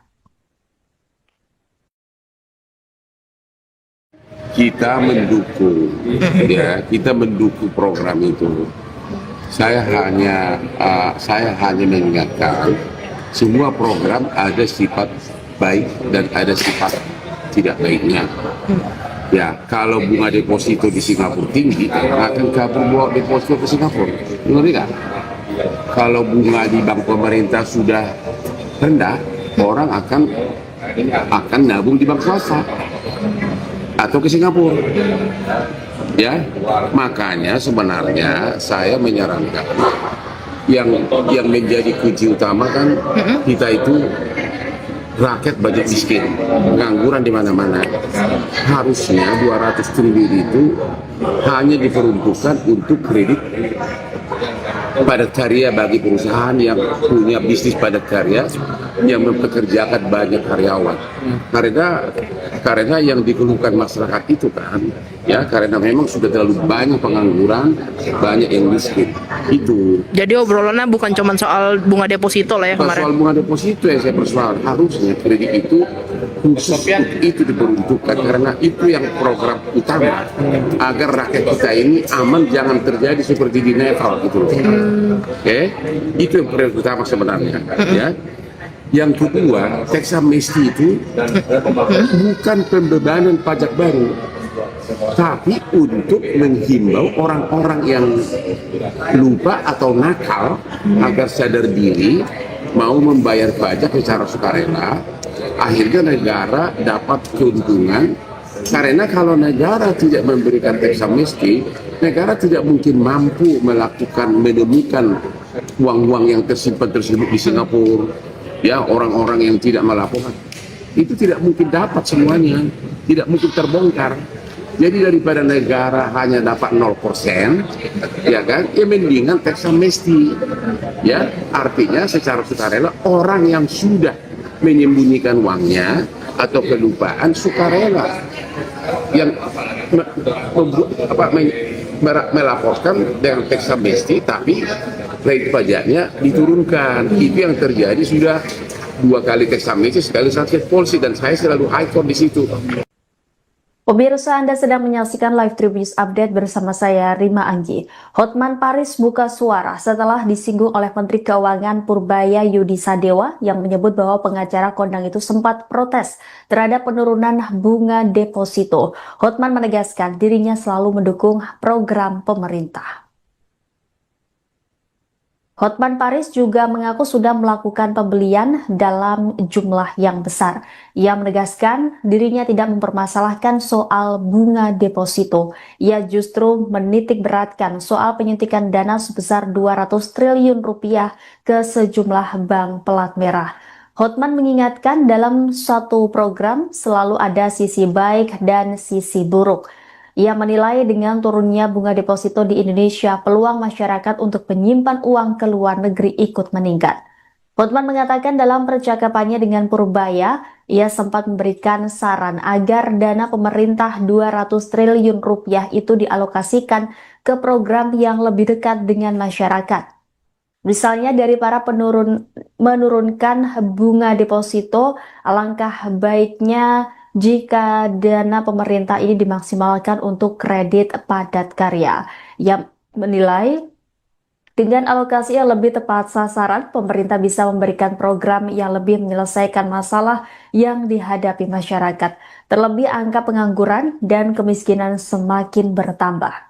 Kita mendukung, ya, kita mendukung program itu. Saya hanya mengingatkan semua program ada sifat baik dan ada sifat tidak baiknya. Ya, kalau bunga deposito di Singapura tinggi, akan kabur bawa deposito ke Singapura. Ngerti nggak? Kalau bunga di bank pemerintah sudah rendah, orang akan nabung di bank swasta atau ke Singapura. Ya, makanya sebenarnya saya menyarankan yang menjadi kunci utama kan kita itu rakyat budget miskin, pengangguran di mana-mana. Harusnya 200 triliun itu hanya diperuntukkan untuk kredit padat karya bagi perusahaan yang punya bisnis padat karya yang mempekerjakan banyak karyawan. Karena yang dikeluhkan masyarakat itu kan, ya, karena memang sudah terlalu banyak pengangguran, banyak yang miskin. Itu. Jadi obrolannya bukan cuma soal bunga deposito lah ya kemarin. Soal bunga deposito yang saya persoalkan, harusnya kredit itu khusus itu diperuntukkan karena itu yang program utama agar rakyat kita ini aman, jangan terjadi seperti di Nepal gitu loh. Oke, itu yang prioritas utama sebenarnya. Ya. Yang kedua, teks amnesti itu bukan pembebanan pajak baru, tapi untuk menghimbau orang-orang yang lupa atau nakal agar sadar diri mau membayar pajak secara sukarela. Akhirnya negara dapat keuntungan, karena kalau negara tidak memberikan teks amnesti, negara tidak mungkin mampu menemukan uang-uang yang tersimpan tersebut di Singapura. Ya, orang-orang yang tidak melaporkan itu tidak mungkin dapat semuanya, tidak mungkin terbongkar. Jadi daripada negara hanya dapat 0%, ya kan, ya mendingan teks amnesti. Ya, artinya secara sukarela orang yang sudah menyembunyikan uangnya atau kelupaan sukarela yang melaporkan dengan teks amnesti, tapi rate pajaknya diturunkan. Itu yang terjadi sudah 2 kali teks amnesti, sekali sakit polisi, dan saya selalu high di situ. Pemirsa, Anda sedang menyaksikan Live Tribun News Update bersama saya, Rima Anggi. Hotman Paris buka suara setelah disinggung oleh Menteri Keuangan Purbaya Yudi Sadewa yang menyebut bahwa pengacara kondang itu sempat protes terhadap penurunan bunga deposito. Hotman menegaskan dirinya selalu mendukung program pemerintah. Hotman Paris juga mengaku sudah melakukan pembelian dalam jumlah yang besar. Ia menegaskan dirinya tidak mempermasalahkan soal bunga deposito. Ia justru menitik beratkan soal penyuntikan dana sebesar 200 triliun rupiah ke sejumlah bank pelat merah. Hotman mengingatkan dalam suatu program selalu ada sisi baik dan sisi buruk. Ia menilai dengan turunnya bunga deposito di Indonesia, peluang masyarakat untuk menyimpan uang ke luar negeri ikut meningkat. Hotman mengatakan dalam percakapannya dengan Purbaya, ia sempat memberikan saran agar dana pemerintah 200 triliun rupiah itu dialokasikan ke program yang lebih dekat dengan masyarakat. Misalnya dari para menurunkan bunga deposito, alangkah baiknya jika dana pemerintah ini dimaksimalkan untuk kredit padat karya. Ia menilai dengan alokasi yang lebih tepat sasaran, pemerintah bisa memberikan program yang lebih menyelesaikan masalah yang dihadapi masyarakat. Terlebih angka pengangguran dan kemiskinan semakin bertambah.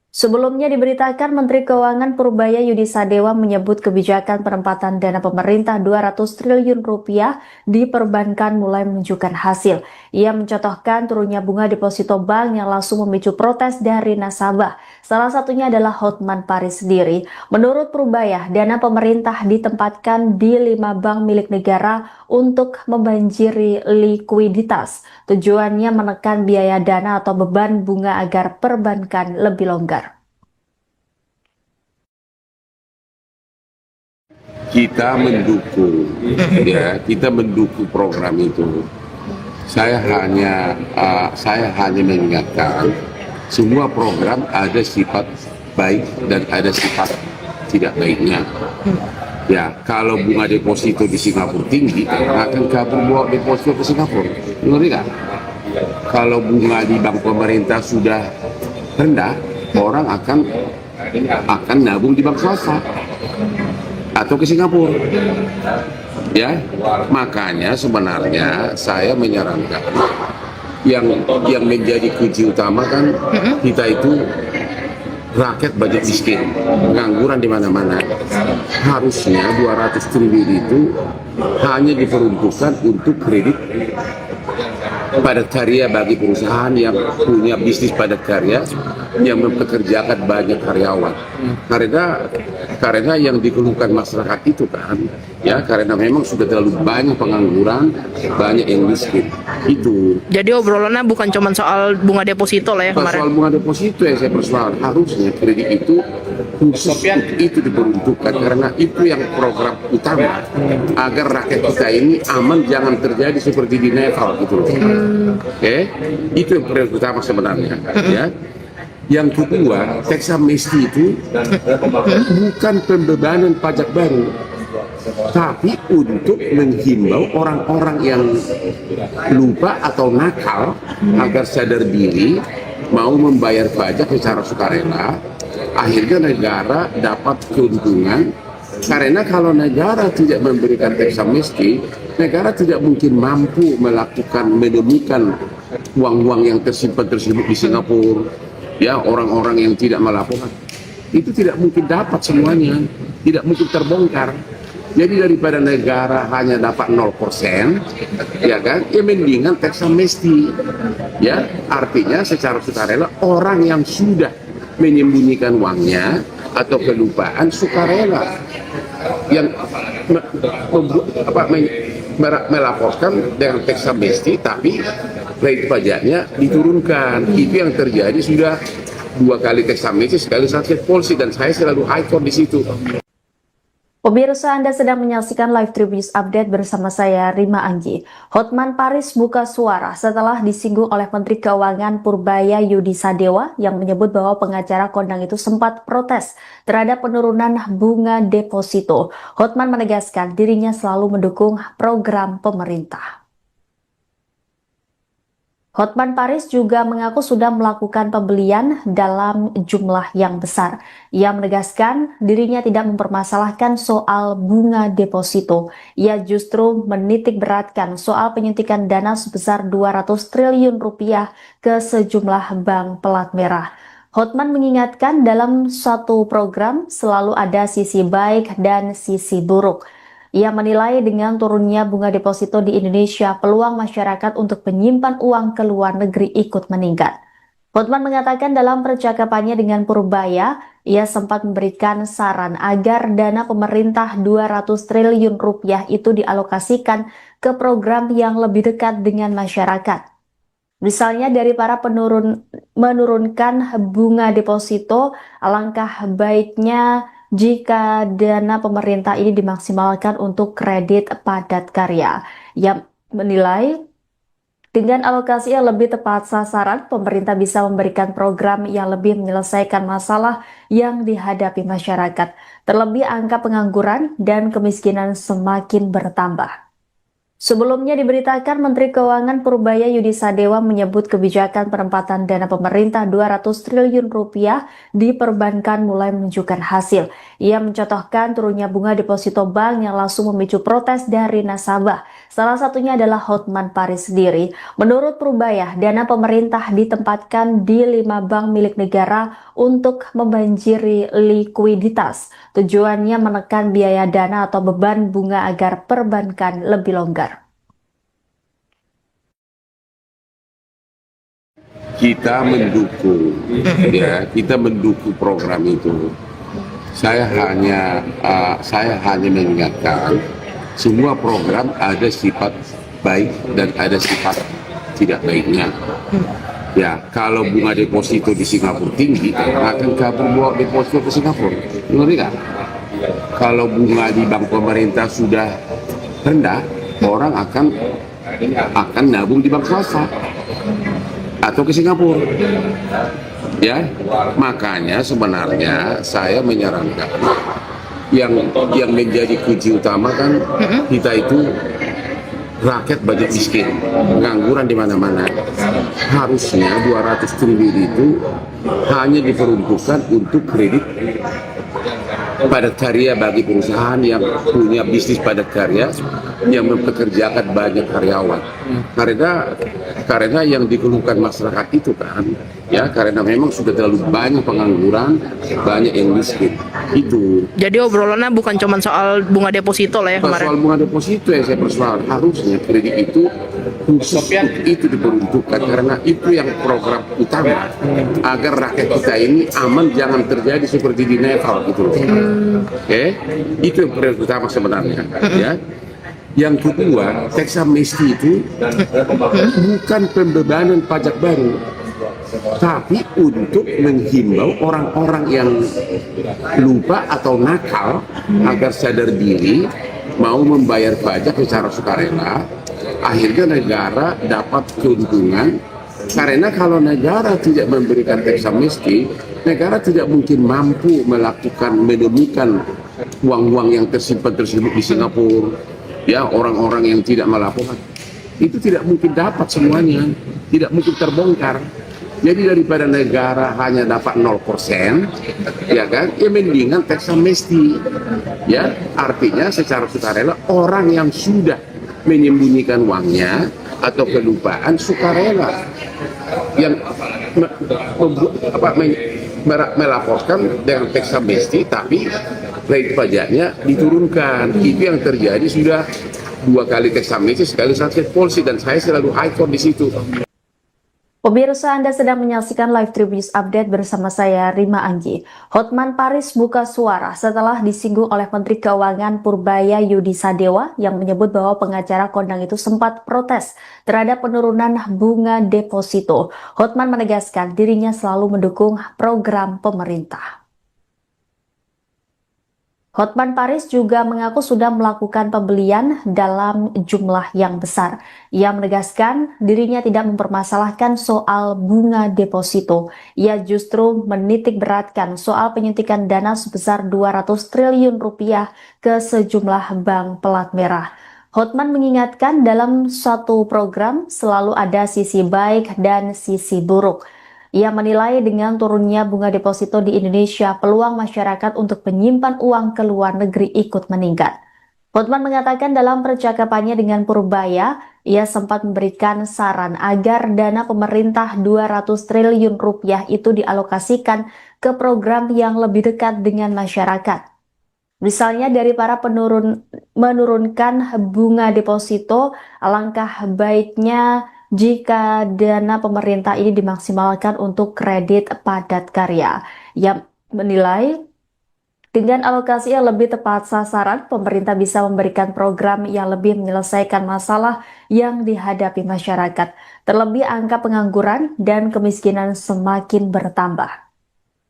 Sebelumnya diberitakan Menteri Keuangan Purbaya Yudi Sadewa menyebut kebijakan penempatan dana pemerintah 200 triliun rupiah di perbankan mulai menunjukkan hasil. Ia mencontohkan turunnya bunga deposito bank yang langsung memicu protes dari nasabah. Salah satunya adalah Hotman Paris sendiri. Menurut Purbaya, dana pemerintah ditempatkan di 5 bank milik negara untuk membanjiri likuiditas. Tujuannya menekan biaya dana atau beban bunga agar perbankan lebih longgar. Kita mendukung, kita mendukung program itu. Saya hanya mengingatkan semua program ada sifat baik dan ada sifat tidak baiknya. Ya, kalau bunga deposito di Singapura tinggi, akan kabur bawa deposito ke Singapura. Ngerti nggak? Kalau bunga di bank pemerintah sudah rendah, orang akan nabung di bank swasta atau ke Singapura. Ya, makanya sebenarnya saya menyarankan yang menjadi kunci utama kan kita itu rakyat budget miskin, pengangguran di mana-mana. Harusnya 200 triliun itu hanya diperuntukkan untuk kredit padat karya bagi perusahaan yang punya bisnis padat karya yang mempekerjakan banyak karyawan. Karena yang dikeluhkan masyarakat itu kan, ya karena memang sudah terlalu banyak pengangguran, banyak yang miskin. Itu. Jadi obrolannya bukan cuma soal bunga deposito lah ya kemarin. Soal bunga deposito yang saya persoalkan, harusnya kredit itu khusus itu diperuntukkan karena itu yang program utama agar rakyat kita ini aman, jangan terjadi seperti di Nepal gitu loh. Itu yang prioritas utama sebenarnya. Ya. Yang kedua, teks amnesti itu bukan pembebanan pajak baru, tapi untuk menghimbau orang-orang yang lupa atau nakal agar sadar diri mau membayar pajak secara sukarela. Akhirnya negara dapat keuntungan, karena kalau negara tidak memberikan teks amnesti, negara tidak mungkin mampu menemukan uang-uang yang tersimpan tersebut di Singapura. Ya, orang-orang yang tidak melaporkan itu tidak mungkin dapat semuanya, tidak mungkin terbongkar. Jadi daripada negara hanya dapat 0%, ya kan, ya mendingan teks amnesti. Ya, artinya secara sukarela orang yang sudah menyembunyikan uangnya atau kelupaan sukarela yang melaporkan dengan teks amnesti, tapi rate pajaknya diturunkan. Itu yang terjadi sudah 2 kali teks amnesti, sekali sunset policy, dan saya selalu ikon di situ. Pemirsa, Anda sedang menyaksikan Live Tribun News Update bersama saya, Rima Anggi. Hotman Paris buka suara setelah disinggung oleh Menteri Keuangan Purbaya Yudi Sadewa yang menyebut bahwa pengacara kondang itu sempat protes terhadap penurunan bunga deposito. Hotman menegaskan dirinya selalu mendukung program pemerintah. Hotman Paris juga mengaku sudah melakukan pembelian dalam jumlah yang besar. Ia menegaskan dirinya tidak mempermasalahkan soal bunga deposito. Ia justru menitik beratkan soal penyuntikan dana sebesar 200 triliun rupiah ke sejumlah bank pelat merah. Hotman mengingatkan dalam suatu program selalu ada sisi baik dan sisi buruk. Ia menilai dengan turunnya bunga deposito di Indonesia, peluang masyarakat untuk menyimpan uang ke luar negeri ikut meningkat. Hotman mengatakan dalam percakapannya dengan Purbaya, ia sempat memberikan saran agar dana pemerintah 200 triliun rupiah itu dialokasikan ke program yang lebih dekat dengan masyarakat. Misalnya dari para menurunkan bunga deposito, alangkah baiknya jika dana pemerintah ini dimaksimalkan untuk kredit padat karya. Yang menilai dengan alokasi yang lebih tepat sasaran, pemerintah bisa memberikan program yang lebih menyelesaikan masalah yang dihadapi masyarakat. Terlebih angka pengangguran dan kemiskinan semakin bertambah. Sebelumnya diberitakan Menteri Keuangan Purbaya Yudi Sadewa menyebut kebijakan penempatan dana pemerintah 200 triliun rupiah di perbankan mulai menunjukkan hasil. Ia mencontohkan turunnya bunga deposito bank yang langsung memicu protes dari nasabah. Salah satunya adalah Hotman Paris sendiri. Menurut Purbaya, dana pemerintah ditempatkan di 5 bank milik negara untuk membanjiri likuiditas. Tujuannya menekan biaya dana atau beban bunga agar perbankan lebih longgar. Kita mendukung, kita mendukung program itu. Saya hanya mengingatkan semua program ada sifat baik dan ada sifat tidak baiknya. Ya, kalau bunga deposito di Singapura tinggi, orang akan kabur bawa deposito ke Singapura. Ngerti nggak? Kalau bunga di bank pemerintah sudah rendah, orang akan nabung di bank swasta atau ke Singapura. Ya, makanya sebenarnya saya menyarankan yang menjadi kunci utama kan kita itu rakyat budget miskin, pengangguran di mana-mana. Harusnya 200 triliun itu hanya diperuntukkan untuk kredit padat karya bagi perusahaan yang punya bisnis padat karya yang mempekerjakan banyak karyawan. Karena yang dikeluhkan masyarakat itu kan, ya karena memang sudah terlalu banyak pengangguran, banyak yang miskin. Itu. Jadi obrolannya bukan cuma soal bunga deposito lah ya kemarin. Soal bunga deposito yang saya persoalkan, harusnya kredit itu khusus itu diperuntukkan karena itu yang program utama agar rakyat kita ini aman, jangan terjadi seperti di Nepal gitu loh. Oke, itu yang prioritas utama sebenarnya. Ya. Yang kedua, teks amnesti itu bukan pembebanan pajak baru, tapi untuk menghimbau orang-orang yang lupa atau nakal agar sadar diri mau membayar pajak secara sukarela. Akhirnya negara dapat keuntungan, karena kalau negara tidak memberikan teks amnesti, negara tidak mungkin mampu menemukan uang-uang yang tersimpan tersebut di Singapura. Ya, orang-orang yang tidak melaporkan itu tidak mungkin dapat semuanya, tidak mungkin terbongkar. Jadi daripada negara hanya dapat 0%, ya kan, ya mendingan teks amnesti. Ya, artinya secara sukarela orang yang sudah menyembunyikan uangnya atau kelupaan sukarela yang melaporkan dengan teks amnesti, tapi rate pajaknya diturunkan. Itu yang terjadi sudah 2 kali teks amnesti, sekali sanksi polisi, dan saya selalu high court di situ. Pemirsa, Anda sedang menyaksikan Live Tribun News Update bersama saya, Rima Anggi. Hotman Paris buka suara setelah disinggung oleh Menteri Keuangan Purbaya Yudi Sadewa yang menyebut bahwa pengacara kondang itu sempat protes terhadap penurunan bunga deposito. Hotman menegaskan dirinya selalu mendukung program pemerintah. Hotman Paris juga mengaku sudah melakukan pembelian dalam jumlah yang besar. Ia menegaskan dirinya tidak mempermasalahkan soal bunga deposito. Ia justru menitik beratkan soal penyuntikan dana sebesar 200 triliun rupiah ke sejumlah bank pelat merah. Hotman mengingatkan dalam suatu program selalu ada sisi baik dan sisi buruk. Ia menilai dengan turunnya bunga deposito di Indonesia, peluang masyarakat untuk menyimpan uang ke luar negeri ikut meningkat. Hotman mengatakan dalam percakapannya dengan Purbaya, ia sempat memberikan saran agar dana pemerintah 200 triliun rupiah itu dialokasikan ke program yang lebih dekat dengan masyarakat. Misalnya dari para menurunkan bunga deposito, alangkah baiknya jika dana pemerintah ini dimaksimalkan untuk kredit padat karya. Yang menilai dengan alokasi yang lebih tepat sasaran, pemerintah bisa memberikan program yang lebih menyelesaikan masalah yang dihadapi masyarakat. Terlebih angka pengangguran dan kemiskinan semakin bertambah.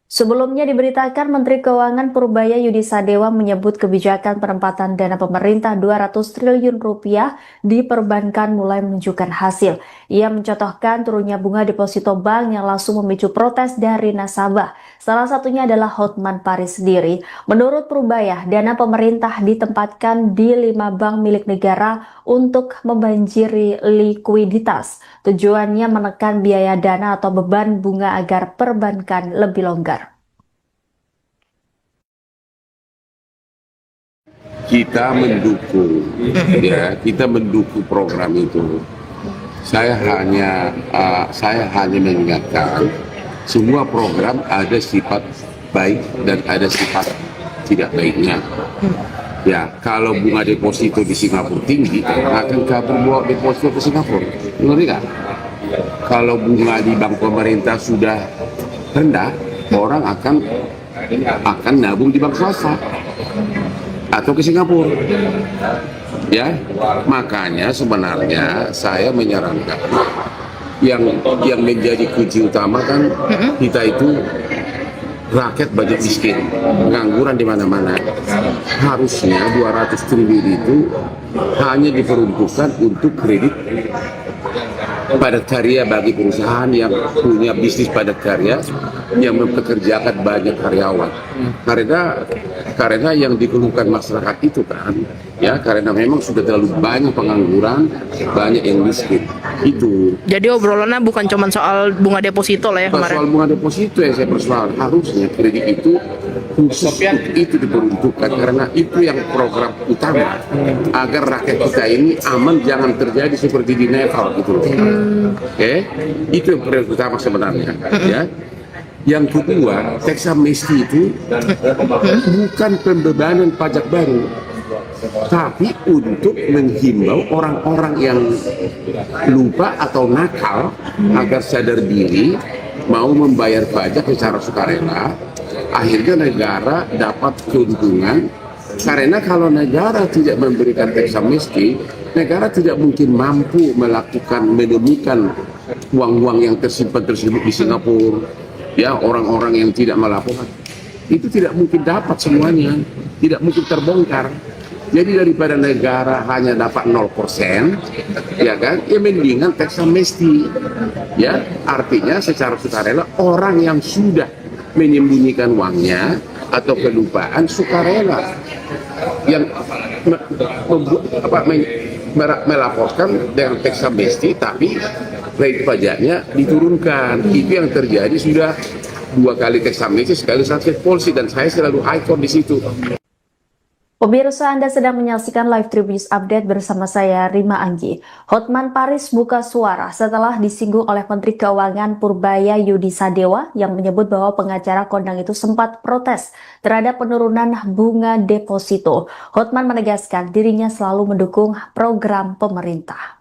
Sebelumnya diberitakan Menteri Keuangan Purbaya Yudi Sadewa menyebut kebijakan penempatan dana pemerintah 200 triliun rupiah di perbankan mulai menunjukkan hasil. Ia mencontohkan turunnya bunga deposito bank yang langsung memicu protes dari nasabah. Salah satunya adalah Hotman Paris sendiri. Menurut Purbaya, dana pemerintah ditempatkan di 5 bank milik negara untuk membanjiri likuiditas. Tujuannya menekan biaya dana atau beban bunga agar perbankan lebih longgar. Kita mendukung program itu. Saya hanya mengingatkan semua program ada sifat baik dan ada sifat tidak baiknya. Ya, kalau bunga deposito di Singapura tinggi, orang akan kabur bawa deposito ke Singapura. Ngerti nggak? Kalau bunga di bank pemerintah sudah rendah, orang akan nabung di bank swasta atau ke Singapura. Ya, makanya sebenarnya saya menyarankan yang menjadi kunci utama kan kita itu rakyat budget miskin, pengangguran di mana-mana. Harusnya 200 triliun itu hanya diperuntukkan untuk kredit padat karya bagi perusahaan yang punya bisnis padat karya yang mempekerjakan banyak karyawan. Karena yang dikeluhkan masyarakat itu kan, ya karena memang sudah terlalu banyak pengangguran, banyak yang miskin. Itu. Jadi obrolannya bukan cuma soal bunga deposito lah ya kemarin. Soal bunga deposito yang saya persoalkan, harusnya kredit itu khusus itu diperuntukkan karena itu yang program utama agar rakyat kita ini aman, jangan terjadi seperti di Nepal gitu loh. Oke, itu yang prioritas utama sebenarnya. Ya. Yang kedua, teks amnesti itu bukan pembebanan pajak baru, tapi untuk menghimbau orang-orang yang lupa atau nakal agar sadar diri mau membayar pajak secara sukarela. Akhirnya negara dapat keuntungan, karena kalau negara tidak memberikan teks amnesti, negara tidak mungkin mampu menemukan uang-uang yang tersimpan tersebut di Singapura. Ya, orang-orang yang tidak melaporkan itu tidak mungkin dapat semuanya, tidak mungkin terbongkar. Jadi daripada negara hanya dapat 0%, ya kan, ya mendingan teks amnesti. Ya, artinya secara sukarela orang yang sudah menyembunyikan uangnya atau kelupaan sukarela yang melaporkan dengan teks amnesti, tapi rate pajaknya diturunkan. Itu yang terjadi sudah 2 kali teks amnesti, sekali sanksi polisi, dan saya selalu high court di situ. Pemirsa, Anda sedang menyaksikan Live Tribun News Update bersama saya, Rima Anggi. Hotman Paris buka suara setelah disinggung oleh Menteri Keuangan Purbaya Yudi Sadewa yang menyebut bahwa pengacara kondang itu sempat protes terhadap penurunan bunga deposito. Hotman menegaskan dirinya selalu mendukung program pemerintah.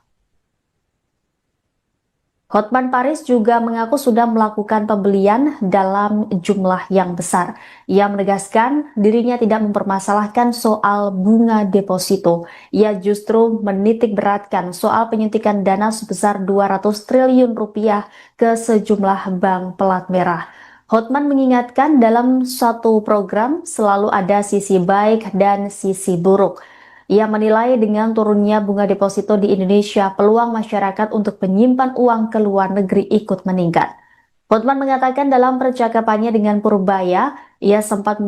Hotman Paris juga mengaku sudah melakukan pembelian dalam jumlah yang besar. Ia menegaskan dirinya tidak mempermasalahkan soal bunga deposito. Ia justru menitik beratkan soal penyuntikan dana sebesar 200 triliun rupiah ke sejumlah bank pelat merah. Hotman mengingatkan dalam suatu program selalu ada sisi baik dan sisi buruk. Ia menilai dengan turunnya bunga deposito di Indonesia, peluang masyarakat untuk menyimpan uang ke luar negeri ikut meningkat. Hotman mengatakan dalam percakapannya dengan Purbaya, ia sempat